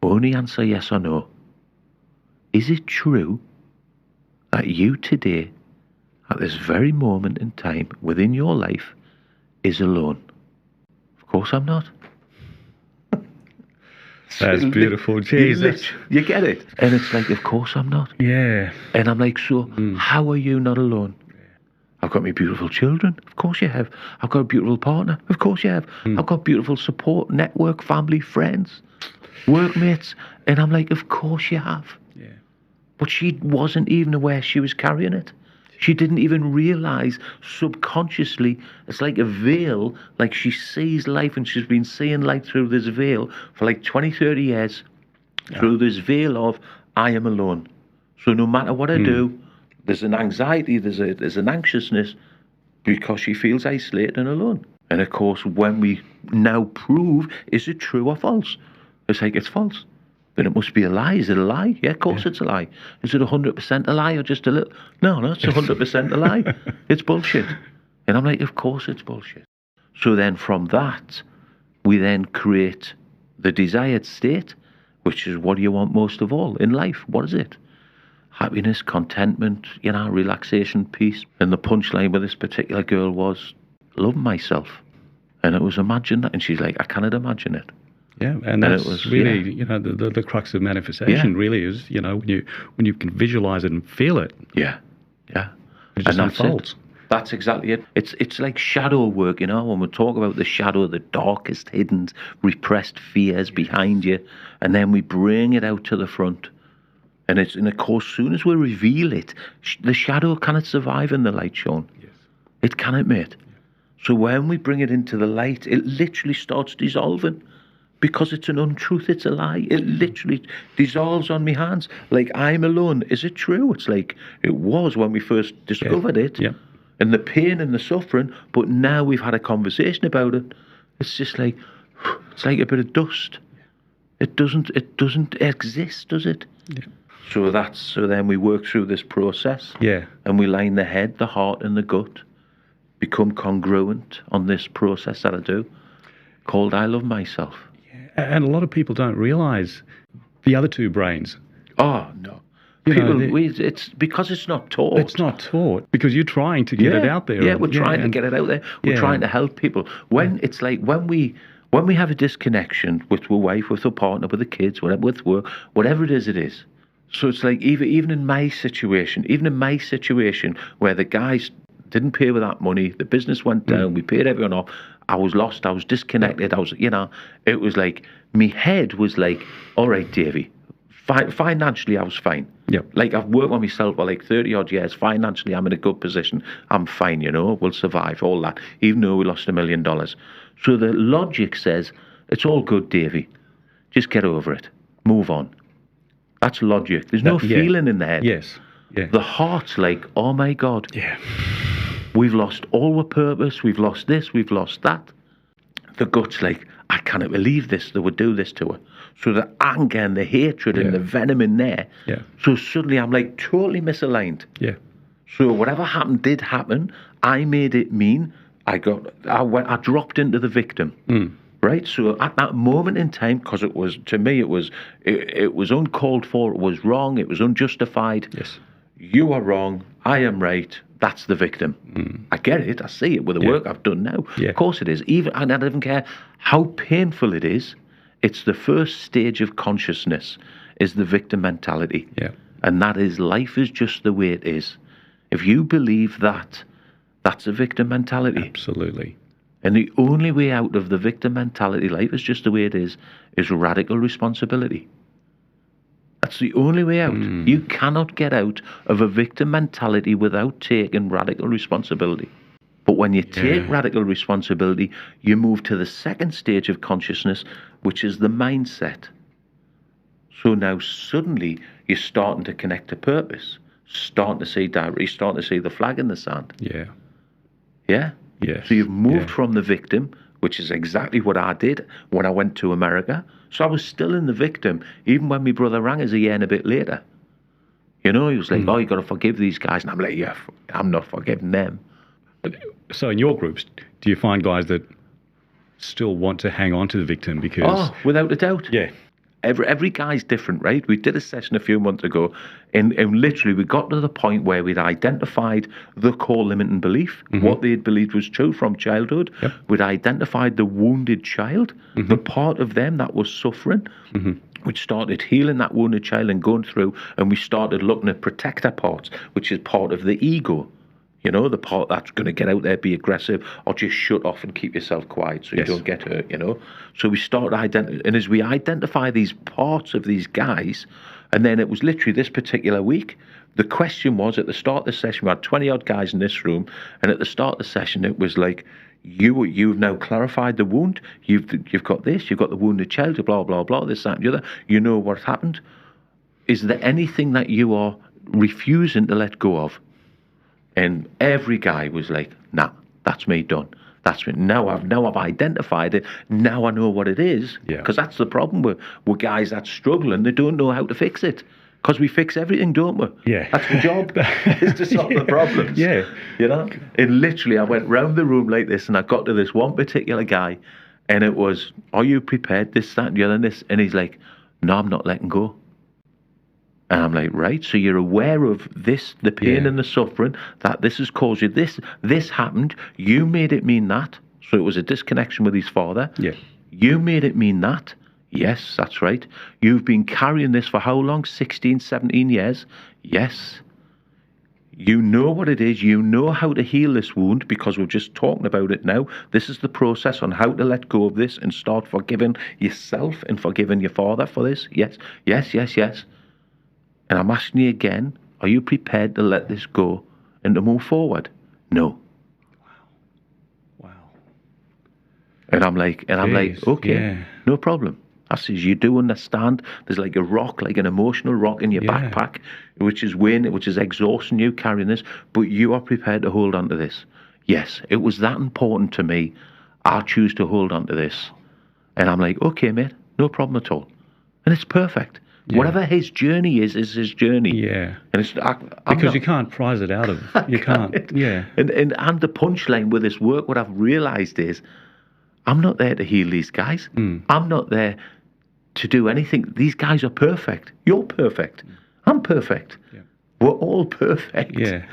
only answer yes or no. Is it true that you today, at this very moment in time, within your life, is alone? Of course I'm not. That's beautiful. Jesus. You get it? And it's like, of course I'm not. Yeah. And I'm like, so how are you not alone? I've got my beautiful children. Of course you have. I've got a beautiful partner. Of course you have. I've got beautiful support, network, family, friends, workmates. And I'm like, of course you have. Yeah. But she wasn't even aware she was carrying it. She didn't even realise subconsciously. It's like a veil, like she sees life and she's been seeing life through this veil for like 20, 30 years, through this veil of, I am alone. So no matter what I do, there's an anxiety, there's an anxiousness because she feels isolated and alone. And of course, when we now prove, is it true or false? It's like, it's false. Then it must be a lie. Is it a lie? Yeah, of course it's a lie. Is it 100% a lie or just a little? No, it's 100% a lie. It's bullshit. And I'm like, of course it's bullshit. So then from that, we then create the desired state, which is what do you want most of all in life? What is it? Happiness, contentment, relaxation, peace. And the punchline with this particular girl was, love myself. And it was imagine that. And she's like, I cannot imagine it. Yeah, and that's really, the crux of manifestation really is, when you can visualize it and feel it. Yeah. It just unfolds. That's exactly it. It's like shadow work, when we talk about the shadow, the darkest, hidden, repressed fears behind you, and then we bring it out to the front. And of course, soon as we reveal it, the shadow cannot survive in the light, Sean. Yes. It cannot, mate. Yeah. So when we bring it into the light, it literally starts dissolving. Because it's an untruth, it's a lie. It literally dissolves on my hands. Like, I'm alone. Is it true? It's like it was when we first discovered it. Yeah. And the pain and the suffering, but now we've had a conversation about it. It's just like, it's like a bit of dust. It doesn't exist, does it? Yeah. So then we work through this process. Yeah. And we line the head, the heart and the gut, become congruent on this process that I do, called I Love Myself. And a lot of people don't realise the other two brains. Oh, no. It's because it's not taught. It's not taught because you're trying to get it out there. Yeah, we're trying to get it out there. We're trying to help people. It's like when we have a disconnection with our wife, with our partner, with the kids, whatever, with work, whatever it is. So it's like even in my situation where the guys didn't pay with that money, the business went down, we paid everyone off, I was lost, I was disconnected, it was like, my head was like, all right, Davy, financially I was fine. Yep. Like, I've worked on myself for like 30 odd years, financially I'm in a good position, I'm fine, we'll survive, all that, even though we lost $1 million. So the logic says, it's all good, Davy, just get over it, move on. That's logic. There's no feeling in the head. Yes. Yeah. The heart's like, oh my God. Yeah. We've lost all our purpose. We've lost this. We've lost that. The gut's like, I cannot believe this. They would do this to her. So the anger and the hatred and the venom in there. Yeah. So suddenly I'm like totally misaligned. Yeah. So whatever happened did happen. I made it mean I dropped into the victim. Right, so at that moment in time, because it was uncalled for, it was wrong, it was unjustified. Yes, you are wrong, I am right. That's the victim. I get it, I see it with the work I've done now. Yeah. Of course it is. And I don't even care how painful it is. It's the first stage of consciousness is the victim mentality. Yeah, and that is life is just the way it is. If you believe that, that's a victim mentality. Absolutely. And the only way out of the victim mentality, life is just the way it is radical responsibility. That's the only way out. You cannot get out of a victim mentality without taking radical responsibility. But when you take radical responsibility, you move to the second stage of consciousness, which is the mindset. So now suddenly you're starting to connect to purpose, starting to see the flag in the sand. Yeah. Yeah? Yes. So you've moved from the victim, which is exactly what I did when I went to America. So I was still in the victim, even when my brother rang us a year and a bit later. He was like, oh, you got to forgive these guys. And I'm like, yeah, I'm not forgiving them. So in your groups, do you find guys that still want to hang on to the victim because... Oh, without a doubt. Yeah. Every guy's different, right? We did a session a few months ago, and literally we got to the point where we'd identified the core limiting belief, what they'd believed was true from childhood. Yep. We'd identified the wounded child, the part of them that was suffering. We'd started healing that wounded child and going through, and we started looking at protector parts, which is part of the ego. The part that's going to get out there, be aggressive, or just shut off and keep yourself quiet so you don't get hurt, So we started and as we identify these parts of these guys, And then it was literally this particular week. The question was, at the start of the session, we had 20 odd guys in this room, and at the start of the session, it was like, you've now clarified the wound. You've got this. You've got the wounded child. Blah blah blah. This, that, and the other. You know what happened. Is there anything that you are refusing to let go of? And every guy was like, nah, that's me done. That's me. Now I've identified it. Now I know what it is. Because that's the problem with guys that struggling. They don't know how to fix it. Because we fix everything, don't we? Yeah. That's the job, is to solve the problems. Yeah. You know? And literally, I went round the room like this, and I got to this one particular guy, and it was, are you prepared? This, that, and the other, and this. And he's like, no, I'm not letting go. And I'm like, right, so you're aware of this, the pain and the suffering, that this has caused you this. This happened. You made it mean that. So it was a disconnection with his father. Yeah. You made it mean that. Yes, that's right. You've been carrying this for how long? 16, 17 years? Yes. You know what it is. You know how to heal this wound because we're just talking about it now. This is the process on how to let go of this and start forgiving yourself and forgiving your father for this. Yes, yes, yes, yes. And I'm asking you again, are you prepared to let this go and to move forward? No. Wow. And I'm like, okay, no problem. I says, you do understand there's like a rock, like an emotional rock in your backpack, which is weighing, which is exhausting you carrying this, but you are prepared to hold on to this. Yes, it was that important to me. I choose to hold on to this. And I'm like, okay, mate, no problem at all. And it's perfect. Yeah. Whatever his journey is his journey. Yeah. And it's because you can't prize it out of. You can't. Yeah. And the punchline with this work, what I've realised is, I'm not there to heal these guys. I'm not there to do anything. These guys are perfect. You're perfect. I'm perfect. Yeah. We're all perfect. Yeah.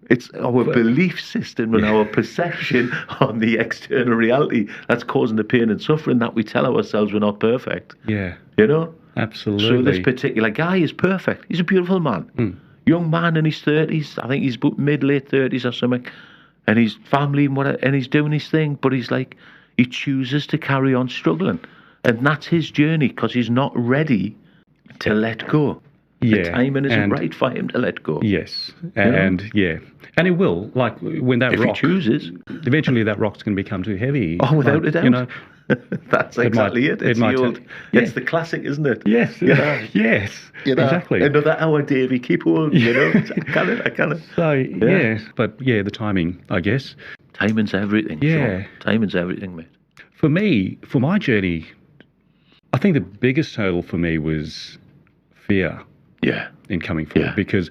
It's our belief system and our perception on the external reality that's causing the pain and suffering that we tell ourselves we're not perfect. Yeah. You know? Absolutely. So this particular guy is perfect. He's a beautiful man. Young man in his 30s. I think he's mid-late 30s or something. And his family and he's doing his thing. But he's like, he chooses to carry on struggling. And that's his journey because he's not ready to let go. The timing isn't right for him to let go. Yes. And and it will. Like when that if rock... he chooses. Eventually that rock's going to become too heavy. Oh, without a doubt. You know, that's exactly it. It's it's the classic, isn't it? Yes. Yes. Exactly. Another hour, Davy. Keep on. You know. I can. So yes, but the timing, I guess. Timing's everything. Yeah. Sean. Timing's everything, mate. For me, for my journey, I think the biggest hurdle for me was fear. Yeah. In coming forward because.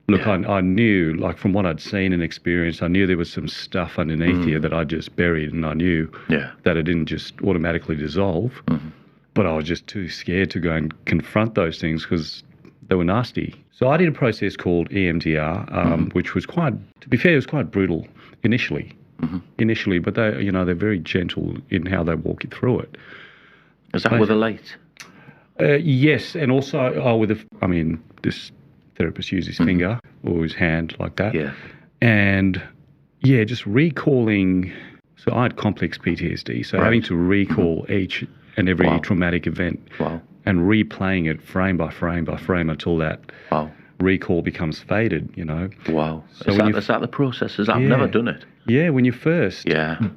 Look, I knew, like from what I'd seen and experienced, I knew there was some stuff underneath here that I just buried, and I knew that it didn't just automatically dissolve. But I was just too scared to go and confront those things because they were nasty. So I did a process called EMDR, which was quite, to be fair, it was quite brutal initially. But they're very gentle in how they walk you through it. Is that with a light? Yes, and also this therapist used his finger or his hand like that. Yeah. And just recalling. So I had complex PTSD. So having to recall each and every traumatic event and replaying it frame by frame by frame until that recall becomes faded, you know. Wow. So is that the process? I've never done it. Yeah, when you first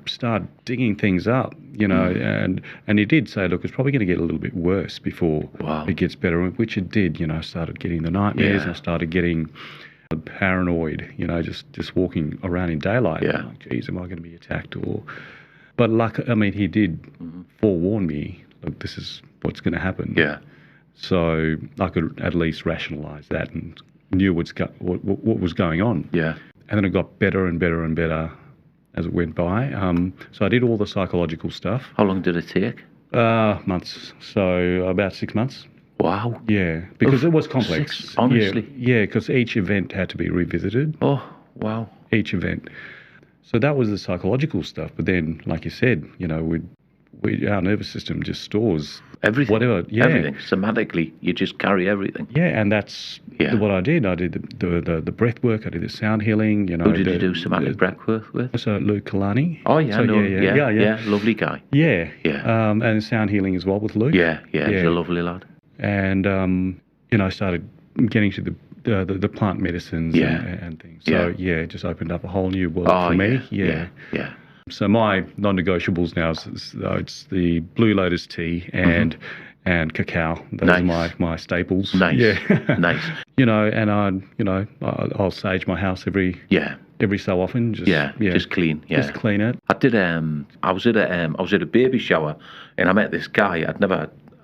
start digging things up, you know, and he did say, look, it's probably going to get a little bit worse before it gets better, which it did, you know. I started getting the nightmares and I started getting paranoid, you know, just walking around in daylight. Yeah. Like, geez, am I going to be attacked? But he did forewarn me, look, this is what's going to happen. Yeah. So I could at least rationalise that and knew what was going on. Yeah. And then it got better and better and better as it went by. So I did all the psychological stuff. How long did it take? Months. So about 6 months. Wow. Yeah, because it was complex. Honestly. Yeah, because each event had to be revisited. Oh, wow. Each event. So that was the psychological stuff. But then, like you said, you know, our nervous system just stores everything. Whatever. Yeah. Everything. Somatically, you just carry everything. Yeah, and that's what I did. I did the breath work. I did the sound healing. You know. Who did you do somatic breath work with? So Luke Kalani. Oh yeah, so, yeah, lovely guy. Yeah. And sound healing as well with Luke. Yeah, he's a lovely lad. And started getting to the plant medicines and things. So it just opened up a whole new world for me. Yeah. So my non-negotiables now it's the Blue Lotus tea and cacao. Those are my staples. Nice. Yeah. Nice. And I'll sage my house every so often. Just clean. Yeah. Just clean it. I did. I was at a baby shower, and I met this guy.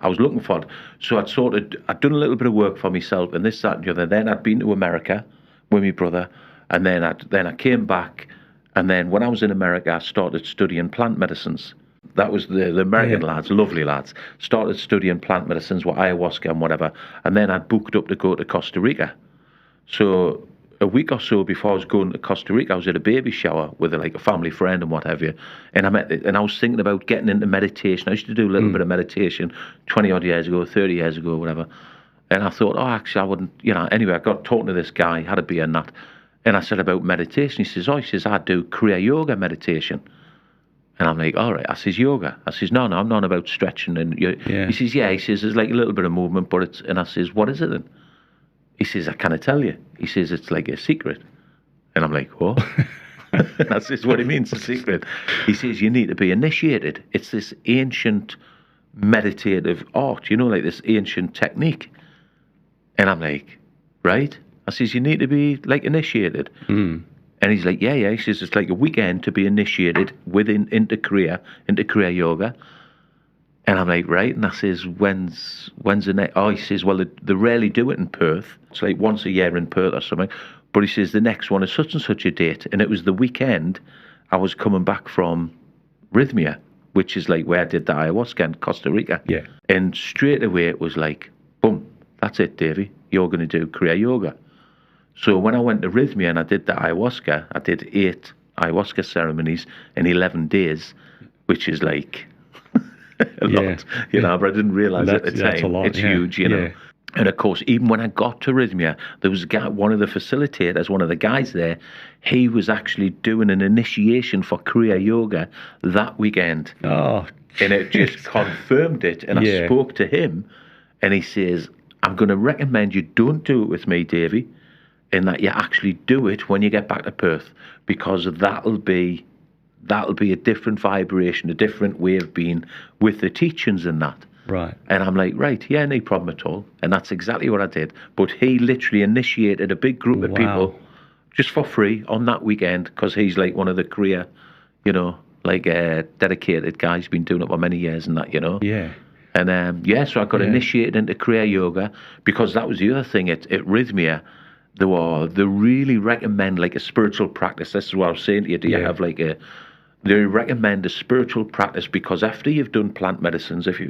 I was looking for it, so I'd done a little bit of work for myself, and this, that, and the other. Then I'd been to America with my brother, and then I came back, and then when I was in America, I started studying plant medicines. That was the American lads, lovely lads, started studying plant medicines, ayahuasca and whatever, and then I'd booked up to go to Costa Rica. So a week or so before I was going to Costa Rica, I was at a baby shower with a family friend and what have you, and I was thinking about getting into meditation. I used to do a little bit of meditation 20 odd years ago, 30 years ago, whatever. And I thought, actually, I wouldn't, anyway, I got talking to this guy, had a beer and that, and I said about meditation. He says, I do Kriya Yoga meditation. And I'm like, all right. I says, yoga. I says, no, I'm not about stretching. And He says, he says, there's like a little bit of movement, and I says, what is it then? He says, I can't tell you. He says, it's like a secret. And I'm like, what? And I says, what do you mean it's a secret? He says, you need to be initiated. It's this ancient meditative art, like this ancient technique. And I'm like, right? I says, you need to be like initiated. And he's like, yeah. He says, it's like a weekend to be initiated into Kriya Yoga. And I'm like, right. And I says, when's the next? Oh, he says, well, they rarely do it in Perth. It's like once a year in Perth or something. But he says, the next one is such and such a date. And it was the weekend I was coming back from Rhythmia, which is like where I did the ayahuasca in Costa Rica. Yeah. And straight away it was like, boom, that's it, Davy. You're going to do Kriya Yoga. So when I went to Rhythmia and I did the ayahuasca, I did 8 ayahuasca ceremonies in 11 days, which is like a lot, but I didn't realise at the time. That's a lot, it's huge, know. And of course, even when I got to Rhythmia, there was a guy, one of the facilitators, one of the guys there, he was actually doing an initiation for Kriya Yoga that weekend. Oh. And it just confirmed it. And I spoke to him, and he says, I'm going to recommend you don't do it with me, Davy, and that you actually do it when you get back to Perth, because that'll be a different vibration, a different way of being with the teachings and that. Right. And I'm like, right, yeah, no problem at all. And that's exactly what I did. But he literally initiated a big group of people just for free on that weekend, because he's like one of the Kriya, dedicated guy. He's been doing it for many years and that, Yeah. And so I got initiated into Kriya Yoga, because that was the other thing at Rhythmia. They really recommend like a spiritual practice. This is what I was saying to you. Do you have like they recommend a spiritual practice, because after you've done plant medicines, if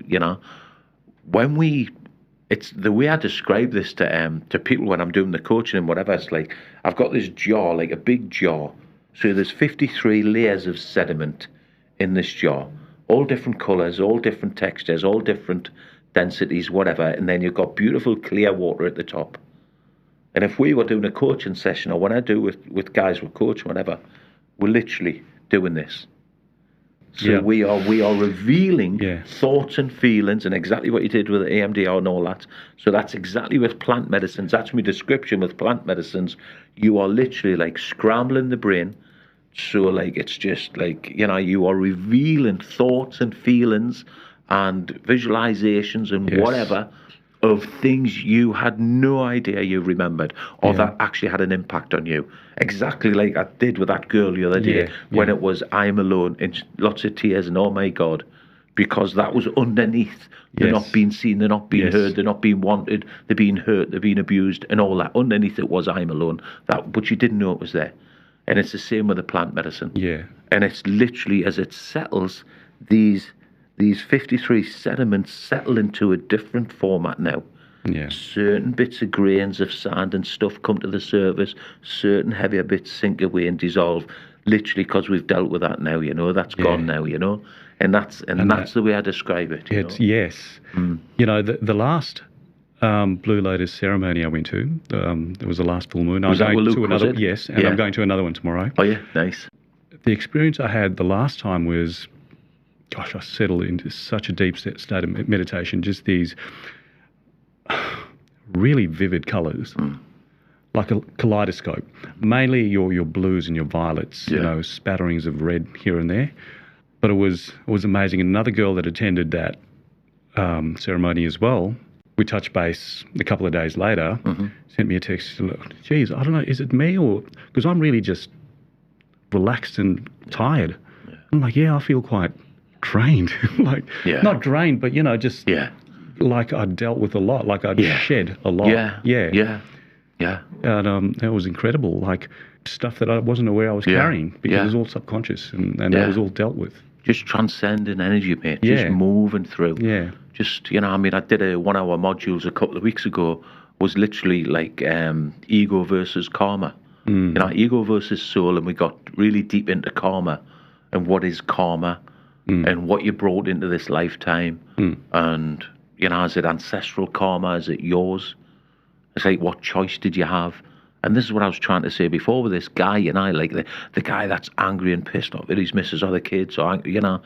it's the way I describe this to people when I'm doing the coaching and whatever. It's like I've got this jar, like a big jar. So there's 53 layers of sediment in this jar, all different colours, all different textures, all different densities, whatever. And then you've got beautiful clear water at the top. And if we were doing a coaching session, or when I do with guys with coach, whatever, we're literally doing this. So we are revealing thoughts and feelings, and exactly what you did with the EMDR and all that. So that's exactly with plant medicines. That's my description with plant medicines. You are literally like scrambling the brain. So like it's just like, you are revealing thoughts and feelings and visualizations and whatever of things you had no idea you remembered, or that actually had an impact on you. Exactly like I did with that girl the other day when it was I'm alone and lots of tears and oh my God, because that was underneath. They're not being seen, they're not being heard, they're not being wanted, they're being hurt, they're being abused and all that. Underneath it was I'm alone. But you didn't know it was there. And it's the same with the plant medicine. Yeah. And it's literally as it settles, these 53 sediments settle into a different format now. Yeah. Certain bits of grains of sand and stuff come to the surface. Certain heavier bits sink away and dissolve. Literally, because we've dealt with that now. That's gone now. And that's the way I describe it. Yes. The last Blue Lotus ceremony I went to, it was the last full moon. Was that with Luke, was it? Yes, and I'm going to another one tomorrow. Oh yeah, nice. The experience I had the last time was, I settled into such a deep state of meditation, just these really vivid colours, like a kaleidoscope. Mainly your blues and your violets, you know, spatterings of red here and there. But it was amazing. And another girl that attended that ceremony as well, we touched base a couple of days later, sent me a text, geez, I don't know, is it me or... Because I'm really just relaxed and tired. Yeah. I'm like, yeah, I feel quite drained. Like, not drained, but, you know, just like I'd dealt with a lot, like I'd shed a lot. Yeah. And that was incredible, like stuff that I wasn't aware I was carrying because it was all subconscious and that was all dealt with. Just transcending energy, mate. Just moving through. Yeah. Just, you know, I mean, I did a 1 hour modules a couple of weeks ago, was literally like ego versus karma. You know, ego versus soul, and we got really deep into karma and what is karma and what you brought into this lifetime. And, you know, is it ancestral karma? Is it yours? It's like, what choice did you have? And this is what I was trying to say before with this guy, you know, like the guy that's angry and pissed off at his missus or the kids, or, you know,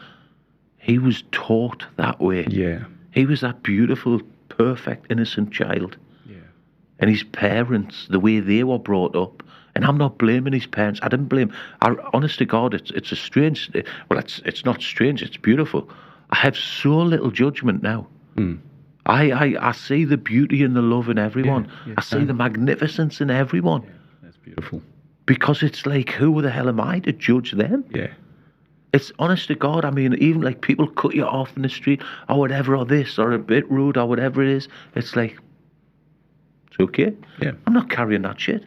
he was taught that way. Yeah. He was that beautiful, perfect, innocent child. Yeah. And his parents, the way they were brought up, and I'm not blaming his parents. I didn't blame. Honest to God, it's a strange. Well, it's not strange. It's beautiful. I have so little judgment now. I see the beauty and the love in everyone. I see the magnificence in everyone. Yeah, that's beautiful. Because it's like, who the hell am I to judge them? Yeah. It's honest to God. I mean, even like people cut you off in the street or whatever, or this, or a bit rude or whatever it is. It's like, it's okay. Yeah. I'm not carrying that shit.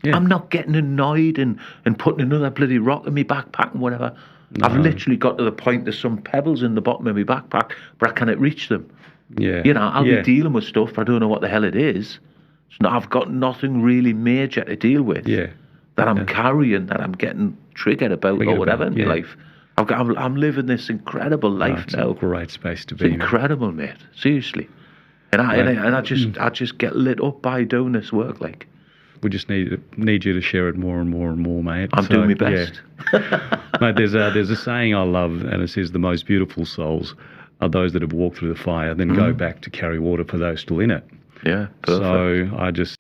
Yeah. I'm not getting annoyed and putting another bloody rock in my backpack and whatever. No. I've literally got to the point there's some pebbles in the bottom of my backpack, but I cannot reach them. Yeah. You know, I'll be dealing with stuff, but I don't know what the hell it is. So I've got nothing really major to deal with. Yeah. That I'm carrying, that I'm getting triggered about or whatever in my life. I'm living this incredible life now. It's a great space to be. It's incredible, mate. Seriously. And I just get lit up by doing this work, like. We just need you to share it more and more and more, mate. I'm doing my best. Yeah. Mate, there's a saying I love, and it says the most beautiful souls are those that have walked through the fire, then go back to carry water for those still in it. Yeah, perfect. So I just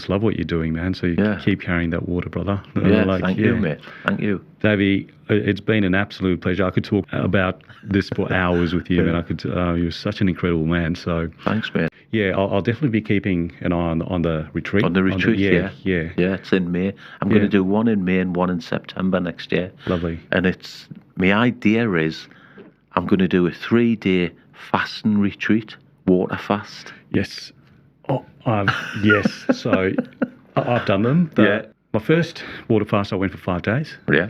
love what you're doing, man. So you keep carrying that water, brother. Thank you, mate. Thank you. Davy, it's been an absolute pleasure. I could talk about this for hours with you, and you're such an incredible man. So thanks, man. Yeah, I'll definitely be keeping an eye on the retreat. On the retreat, yeah. It's in May. I'm going to do one in May and one in September next year. Lovely. And my idea is I'm going to do a 3-day fasting retreat, water fast. Yes. Oh, yes. So I've done them. My first water fast, I went for 5 days. Yeah.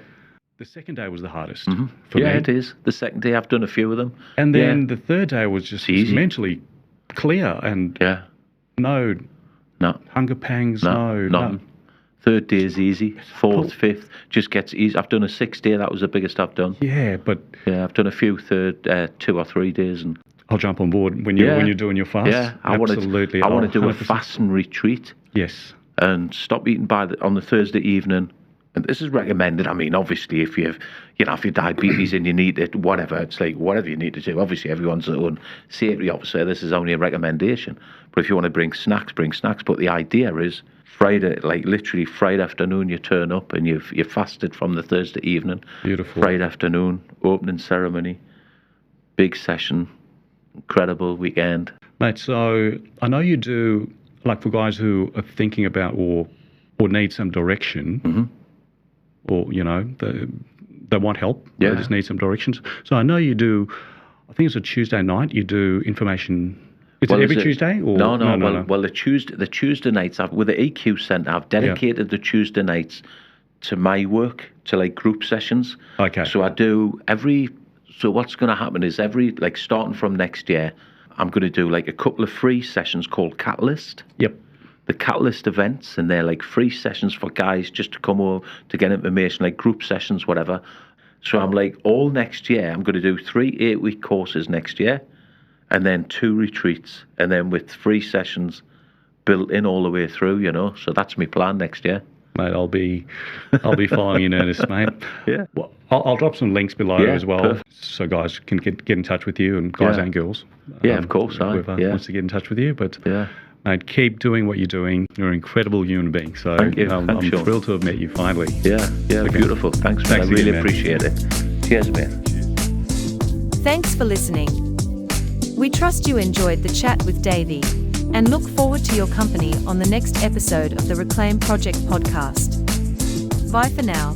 The second day was the hardest for me. Yeah, it is. The second day, I've done a few of them. And then the third day was just mentally clear and no hunger pangs, no. Third day is easy. Fourth, fifth just gets easy. I've done a 6-day. That was the biggest I've done. Yeah, but I've done a few 2 or 3 days, and I'll jump on board when you're doing your fast. Yeah, I want to do a fasting retreat. Yes, and stop eating on the Thursday evening. And this is recommended. I mean, obviously, if you have diabetes and you need it, whatever, it's like whatever you need to do. Obviously, everyone's their own safety officer. This is only a recommendation. But if you want to bring snacks, bring snacks. But the idea is Friday, like literally Friday afternoon, you turn up and you've fasted from the Thursday evening. Beautiful. Friday afternoon, opening ceremony, big session, incredible weekend. Mate, so I know you do, like for guys who are thinking about or need some direction, or, they want help. Yeah. They just need some directions. So I know you do, I think it's a Tuesday night, you do information. Is it every Tuesday? Or? No. Well, the Tuesday nights, with the EQ Centre, I've dedicated the Tuesday nights to my work, to like group sessions. Okay. So I do so what's going to happen is starting from next year, I'm going to do like a couple of free sessions called Catalyst. Yep. The Catalyst events, and they're like free sessions for guys just to come over to get information, like group sessions, whatever. So I'm like, all next year, I'm going to do 3 8-week courses next year, and then 2 retreats, and then with 3 sessions built in all the way through, So that's my plan next year. Mate, I'll be following in earnest, mate. Yeah. Well, I'll drop some links below as well, perfect. So guys can get in touch with you, and guys and girls. Yeah, of course. Whoever wants to get in touch with you, but Mate, keep doing what you're doing. You're an incredible human being. So Thank you. I'm Thanks, Sean. thrilled to have met you finally. Yeah, beautiful. Thanks, man. I really again, man. appreciate it. Cheers, mate. Thanks for listening. We trust you enjoyed the chat with Davy and look forward to your company on the next episode of the Reclaim Project podcast. Bye for now.